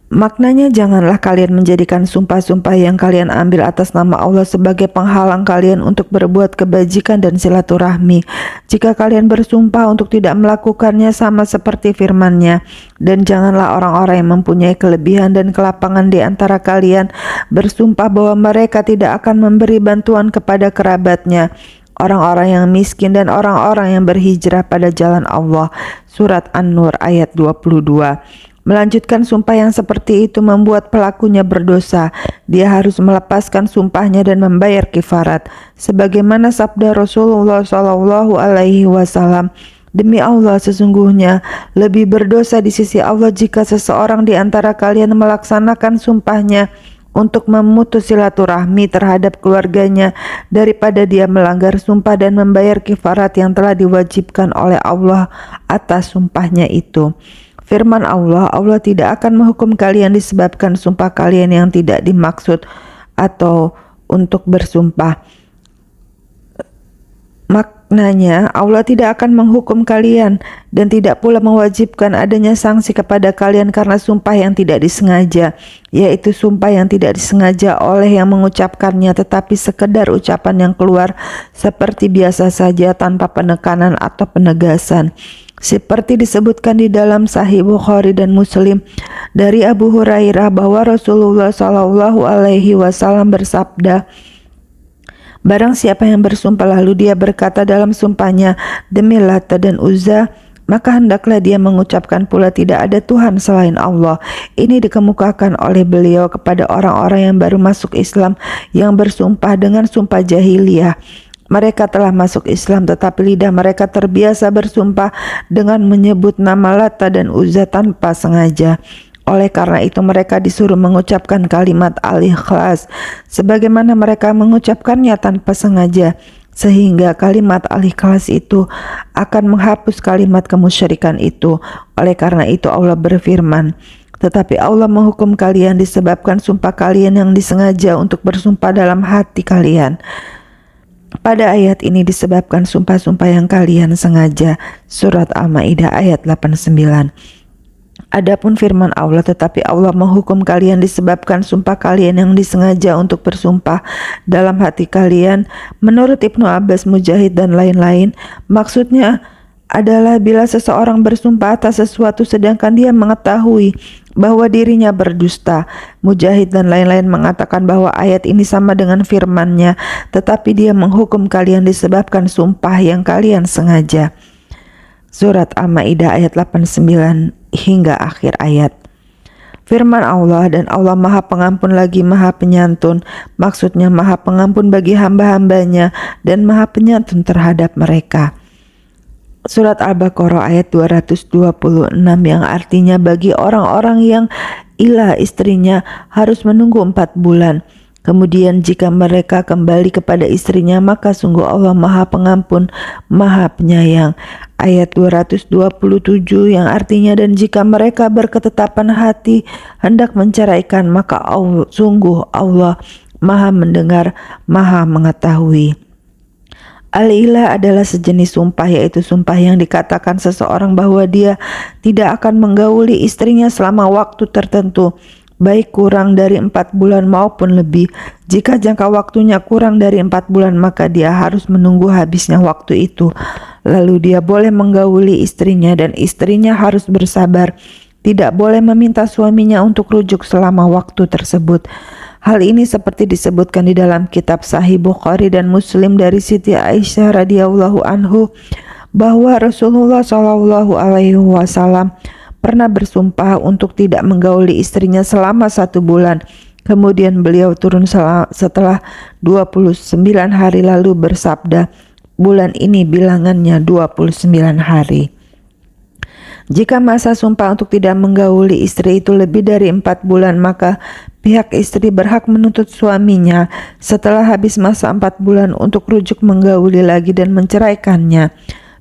Speaker 1: Maknanya, janganlah kalian menjadikan sumpah-sumpah yang kalian ambil atas nama Allah sebagai penghalang kalian untuk berbuat kebajikan dan silaturahmi. Jika kalian bersumpah untuk tidak melakukannya, sama seperti firman-Nya, dan janganlah orang-orang yang mempunyai kelebihan dan kelapangan di antara kalian bersumpah bahwa mereka tidak akan memberi bantuan kepada kerabatnya, orang-orang yang miskin dan orang-orang yang berhijrah pada jalan Allah. Surat An-Nur ayat 22. Melanjutkan sumpah yang seperti itu membuat pelakunya berdosa. Dia harus melepaskan sumpahnya dan membayar kifarat. Sebagaimana sabda Rasulullah Shallallahu Alaihi Wasallam, demi Allah, sesungguhnya lebih berdosa di sisi Allah jika seseorang di antara kalian melaksanakan sumpahnya untuk memutus silaturahmi terhadap keluarganya daripada dia melanggar sumpah dan membayar kifarat yang telah diwajibkan oleh Allah atas sumpahnya itu. Firman Allah, Allah tidak akan menghukum kalian disebabkan sumpah kalian yang tidak dimaksud atau untuk bersumpah. Maknanya, Allah tidak akan menghukum kalian dan tidak pula mewajibkan adanya sanksi kepada kalian karena sumpah yang tidak disengaja, yaitu sumpah yang tidak disengaja oleh yang mengucapkannya tetapi sekedar ucapan yang keluar seperti biasa saja tanpa penekanan atau penegasan. Seperti disebutkan di dalam Sahih Bukhari dan Muslim dari Abu Hurairah bahwa Rasulullah Shallallahu Alaihi Wasallam bersabda, barang siapa yang bersumpah lalu dia berkata dalam sumpahnya, demi Lata dan Uzza, maka hendaklah dia mengucapkan pula tidak ada Tuhan selain Allah. Ini dikemukakan oleh beliau kepada orang-orang yang baru masuk Islam yang bersumpah dengan sumpah jahiliyah. Mereka telah masuk Islam tetapi lidah mereka terbiasa bersumpah dengan menyebut nama Lata dan Uzza tanpa sengaja. Oleh karena itu mereka disuruh mengucapkan kalimat al-ikhlas sebagaimana mereka mengucapkannya tanpa sengaja, sehingga kalimat al-ikhlas itu akan menghapus kalimat kemusyrikan itu. Oleh karena itu Allah berfirman, tetapi Allah menghukum kalian disebabkan sumpah kalian yang disengaja untuk bersumpah dalam hati kalian. Pada ayat ini disebabkan sumpah-sumpah yang kalian sengaja. Surat Al-Maidah ayat 89. Adapun firman Allah, tetapi Allah menghukum kalian disebabkan sumpah kalian yang disengaja untuk bersumpah dalam hati kalian. Menurut Ibnu Abbas, Mujahid dan lain-lain, maksudnya adalah bila seseorang bersumpah atas sesuatu sedangkan dia mengetahui bahwa dirinya berdusta. Mujahid dan lain-lain mengatakan bahwa ayat ini sama dengan firman-Nya, tetapi dia menghukum kalian disebabkan sumpah yang kalian sengaja. Surat Al-Maidah ayat 89 hingga akhir ayat. Firman Allah, dan Allah Maha Pengampun lagi Maha Penyantun, maksudnya Maha Pengampun bagi hamba-hambanya dan Maha Penyantun terhadap mereka. Surat Al-Baqarah ayat 226 yang artinya bagi orang-orang yang ilah istrinya harus menunggu 4 bulan. Kemudian jika mereka kembali kepada istrinya maka sungguh Allah Maha Pengampun, Maha Penyayang. Ayat 227 yang artinya dan jika mereka berketetapan hati hendak menceraikan maka sungguh Allah Maha Mendengar, Maha Mengetahui. Al-ilah adalah sejenis sumpah, yaitu sumpah yang dikatakan seseorang bahwa dia tidak akan menggauli istrinya selama waktu tertentu, baik kurang dari 4 bulan maupun lebih. Jika jangka waktunya kurang dari 4 bulan maka dia harus menunggu habisnya waktu itu. Lalu dia boleh menggauli istrinya dan istrinya harus bersabar. Tidak boleh meminta suaminya untuk rujuk selama waktu tersebut. Hal ini seperti disebutkan di dalam kitab Sahih Bukhari dan Muslim dari Siti Aisyah radhiyallahu anhu bahwa Rasulullah Shallallahu Alaihi Wasallam pernah bersumpah untuk tidak menggauli istrinya selama 1 bulan. Kemudian beliau turun setelah 29 hari lalu bersabda, bulan ini bilangannya 29 hari. Jika masa sumpah untuk tidak menggauli istri itu lebih dari 4 bulan, maka pihak istri berhak menuntut suaminya setelah habis masa 4 bulan untuk rujuk menggauli lagi dan menceraikannya.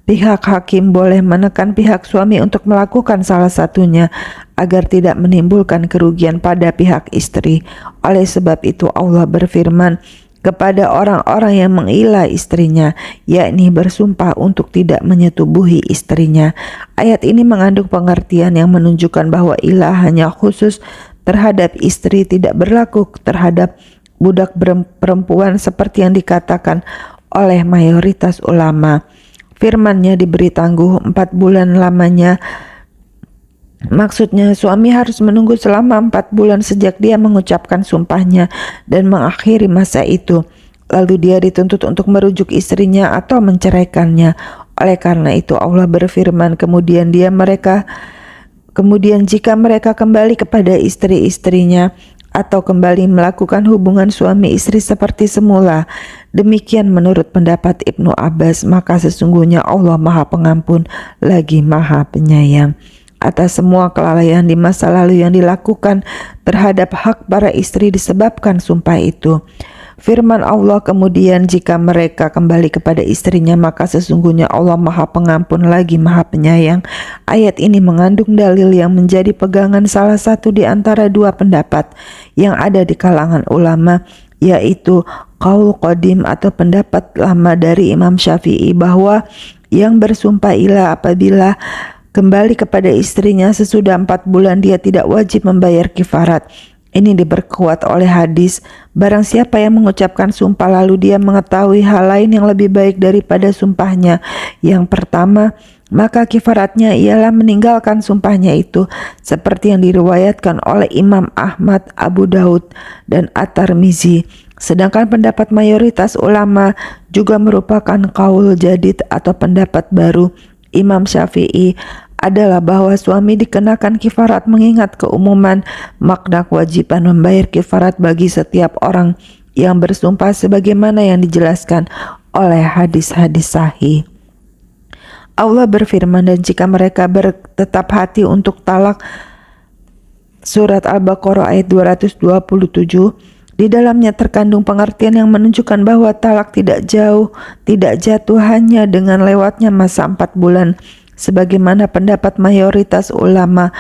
Speaker 1: Pihak hakim boleh menekan pihak suami untuk melakukan salah satunya agar tidak menimbulkan kerugian pada pihak istri. Oleh sebab itu Allah berfirman kepada orang-orang yang mengilah istrinya, yakni bersumpah untuk tidak menyetubuhi istrinya. Ayat ini mengandung pengertian yang menunjukkan bahwa ilah hanya khusus terhadap istri, tidak berlaku terhadap budak perempuan seperti yang dikatakan oleh mayoritas ulama. Firman-Nya diberi tangguh 4 bulan lamanya. Maksudnya suami harus menunggu selama 4 bulan sejak dia mengucapkan sumpahnya dan mengakhiri masa itu. Lalu dia dituntut untuk merujuk istrinya atau menceraikannya. Oleh karena itu Allah berfirman, kemudian jika mereka kembali kepada istri-istrinya atau kembali melakukan hubungan suami istri seperti semula, demikian menurut pendapat Ibnu Abbas, maka sesungguhnya Allah Maha Pengampun lagi Maha Penyayang atas semua kelalaian di masa lalu yang dilakukan terhadap hak para istri disebabkan sumpah itu. Firman Allah kemudian, jika mereka kembali kepada istrinya maka sesungguhnya Allah Maha Pengampun lagi Maha Penyayang. Ayat ini mengandung dalil yang menjadi pegangan salah satu di antara 2 pendapat yang ada di kalangan ulama, yaitu qaul qadim atau pendapat lama dari Imam Syafi'i bahwa yang bersumpah ilah apabila kembali kepada istrinya sesudah 4 bulan dia tidak wajib membayar kifarat. Ini diperkuat oleh hadis, barang siapa yang mengucapkan sumpah lalu dia mengetahui hal lain yang lebih baik daripada sumpahnya yang pertama, maka kifaratnya ialah meninggalkan sumpahnya itu, seperti yang diriwayatkan oleh Imam Ahmad, Abu Daud, dan At-Tirmizi. Sedangkan pendapat mayoritas ulama juga merupakan qaul jadid atau pendapat baru Imam Syafi'i adalah bahwa suami dikenakan kifarat mengingat keumuman makna kewajiban membayar kifarat bagi setiap orang yang bersumpah sebagaimana yang dijelaskan oleh hadis-hadis sahih. Allah berfirman, dan jika mereka bertetap hati untuk talak, surat Al-Baqarah ayat 227, di dalamnya terkandung pengertian yang menunjukkan bahwa talak tidak jatuh hanya dengan lewatnya masa 4 bulan, sebagaimana pendapat mayoritas ulama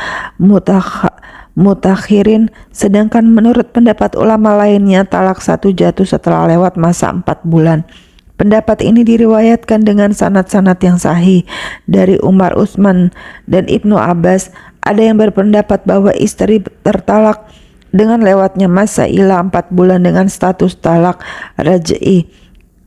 Speaker 1: mutakhirin, sedangkan menurut pendapat ulama lainnya talak satu jatuh setelah lewat masa 4 bulan. Pendapat ini diriwayatkan dengan sanad-sanad yang sahih dari Umar, Utsman, dan Ibnu Abbas. Ada yang berpendapat bahwa istri tertalak dengan lewatnya masa ilah 4 bulan dengan status talak raj'i.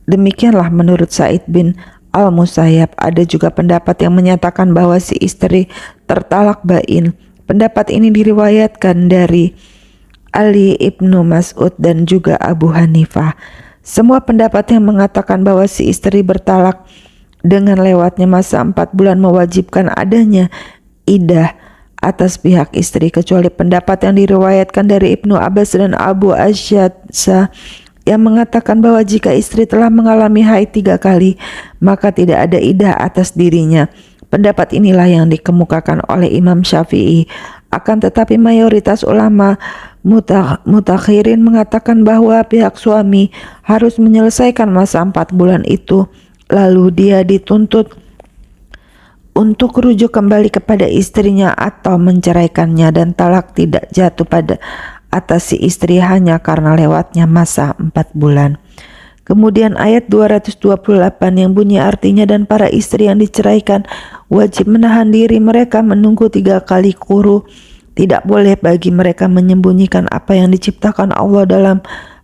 Speaker 1: Demikianlah menurut Sa'id bin Al-Musayyab. Ada juga pendapat yang menyatakan bahwa si istri tertalak bain. Pendapat ini diriwayatkan dari Ali ibnu Mas'ud dan juga Abu Hanifah. Semua pendapat yang mengatakan bahwa si istri bertalak dengan lewatnya masa 4 bulan mewajibkan adanya iddah atas pihak istri, kecuali pendapat yang diriwayatkan dari Ibnu Abbas dan Abu Asyadsa yang mengatakan bahwa jika istri telah mengalami haid 3 kali, maka tidak ada iddah atas dirinya. Pendapat inilah yang dikemukakan oleh Imam Syafi'i. Akan tetapi mayoritas ulama mutakhirin mengatakan bahwa pihak suami harus menyelesaikan masa 4 bulan itu, lalu dia dituntut untuk rujuk kembali kepada istrinya atau menceraikannya, dan talak tidak jatuh pada atas si istri hanya karena lewatnya masa 4 bulan. Kemudian ayat 228 yang bunyi artinya, dan para istri yang diceraikan wajib menahan diri mereka menunggu 3 kali quru. Tidak boleh bagi mereka menyembunyikan apa yang diciptakan Allah dalam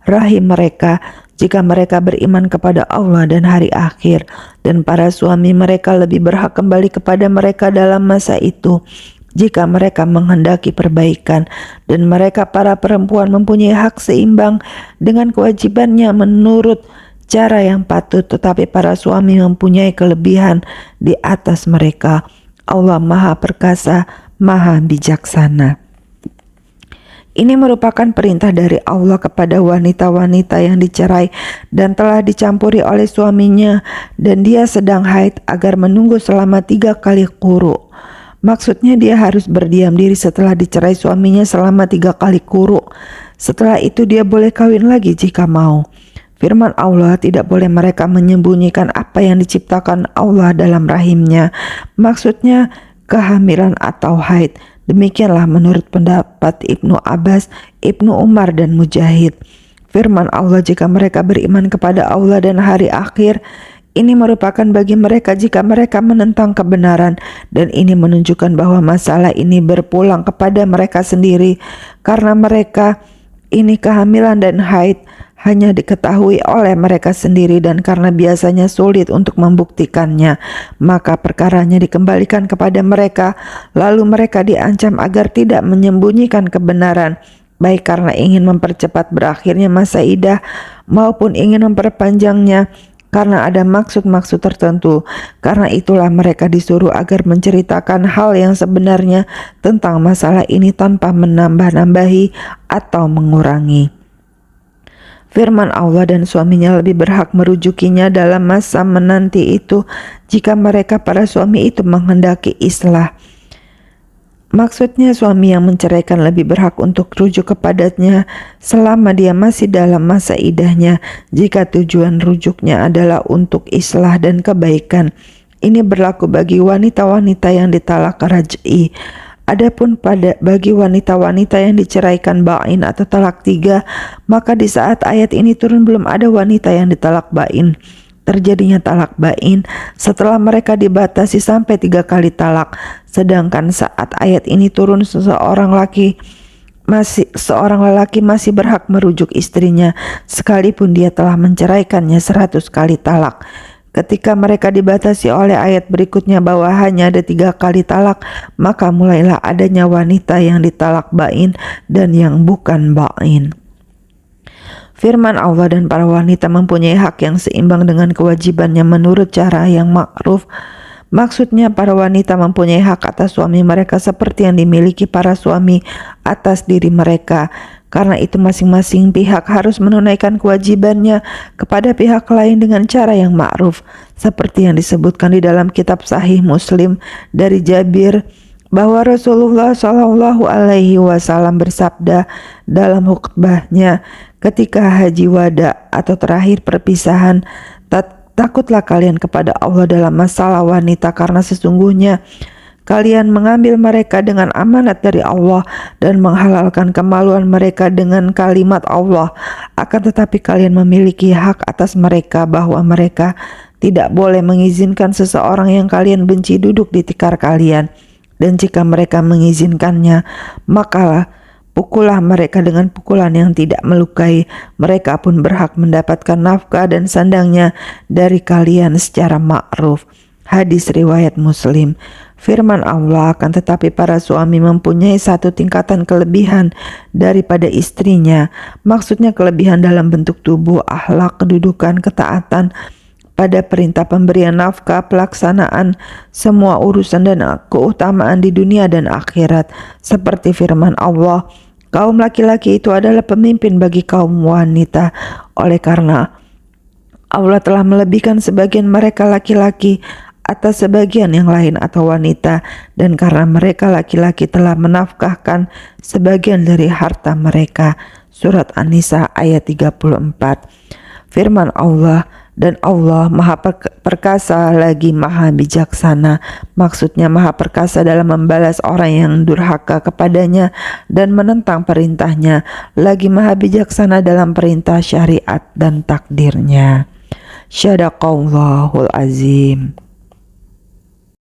Speaker 1: rahim mereka jika mereka beriman kepada Allah dan hari akhir, dan para suami mereka lebih berhak kembali kepada mereka dalam masa itu jika mereka menghendaki perbaikan, dan mereka para perempuan mempunyai hak seimbang dengan kewajibannya menurut cara yang patut, tetapi para suami mempunyai kelebihan di atas mereka. Allah Maha Perkasa, Maha Bijaksana. Ini merupakan perintah dari Allah kepada wanita-wanita yang dicerai dan telah dicampuri oleh suaminya dan dia sedang haid agar menunggu selama 3 kali quru. Maksudnya dia harus berdiam diri setelah dicerai suaminya selama 3 kali quru. Setelah itu dia boleh kawin lagi jika mau. Firman Allah, tidak boleh mereka menyembunyikan apa yang diciptakan Allah dalam rahimnya. Maksudnya kehamilan atau haid. Demikianlah menurut pendapat Ibnu Abbas, Ibnu Umar, dan Mujahid. Firman Allah, jika mereka beriman kepada Allah dan hari akhir, ini merupakan bagi mereka jika mereka menentang kebenaran, dan ini menunjukkan bahwa masalah ini berpulang kepada mereka sendiri karena mereka ini kehamilan dan haid hanya diketahui oleh mereka sendiri, dan karena biasanya sulit untuk membuktikannya, maka perkaranya dikembalikan kepada mereka, lalu mereka diancam agar tidak menyembunyikan kebenaran, baik karena ingin mempercepat berakhirnya masa iddah maupun ingin memperpanjangnya karena ada maksud-maksud tertentu. Karena itulah mereka disuruh agar menceritakan hal yang sebenarnya tentang masalah ini tanpa menambah-nambahi atau mengurangi. Firman Allah, dan suaminya lebih berhak merujukinya dalam masa menanti itu jika mereka para suami itu menghendaki islah. Maksudnya suami yang menceraikan lebih berhak untuk rujuk kepadanya selama dia masih dalam masa iddahnya jika tujuan rujuknya adalah untuk islah dan kebaikan. Ini berlaku bagi wanita-wanita yang ditalak raj'i. Adapun bagi wanita-wanita yang diceraikan ba'in atau talak 3, maka di saat ayat ini turun belum ada wanita yang ditalak ba'in. terjadinya talak bain setelah mereka dibatasi sampai 3 kali talak. Sedangkan saat ayat ini turun, seorang lelaki masih berhak merujuk istrinya sekalipun dia telah menceraikannya 100 kali talak. Ketika mereka dibatasi oleh ayat berikutnya bahwa hanya ada 3 kali talak, maka mulailah adanya wanita yang ditalak bain dan yang bukan bain. Firman Allah, dan para wanita mempunyai hak yang seimbang dengan kewajibannya menurut cara yang ma'ruf. Maksudnya para wanita mempunyai hak atas suami mereka seperti yang dimiliki para suami atas diri mereka. Karena itu masing-masing pihak harus menunaikan kewajibannya kepada pihak lain dengan cara yang ma'ruf. Seperti yang disebutkan di dalam kitab Sahih Muslim dari Jabir bahwa Rasulullah Shallallahu Alaihi Wasallam bersabda dalam khutbahnya ketika haji wada atau terakhir perpisahan, takutlah kalian kepada Allah dalam masalah wanita, karena sesungguhnya kalian mengambil mereka dengan amanat dari Allah dan menghalalkan kemaluan mereka dengan kalimat Allah. Akan tetapi kalian memiliki hak atas mereka, bahwa mereka tidak boleh mengizinkan seseorang yang kalian benci duduk di tikar kalian. Dan jika mereka mengizinkannya, maka pukullah mereka dengan pukulan yang tidak melukai. Mereka pun berhak mendapatkan nafkah dan sandangnya dari kalian secara ma'ruf. Hadis riwayat Muslim. Firman Allah, akan tetapi para suami mempunyai satu tingkatan kelebihan daripada istrinya. Maksudnya kelebihan dalam bentuk tubuh, akhlak, kedudukan, ketaatan pada perintah pemberian nafkah, pelaksanaan semua urusan dan keutamaan di dunia dan akhirat. Seperti firman Allah, kaum laki-laki itu adalah pemimpin bagi kaum wanita. Oleh karena Allah telah melebihkan sebagian mereka laki-laki atas sebagian yang lain atau wanita, dan karena mereka laki-laki telah menafkahkan sebagian dari harta mereka. Surat An-Nisa ayat 34. Firman Allah, dan Allah maha perkasa lagi maha bijaksana. Maksudnya maha perkasa dalam membalas orang yang durhaka kepadanya dan menentang perintahnya, lagi maha bijaksana dalam perintah syariat dan takdirnya. Syadaqallahul azim.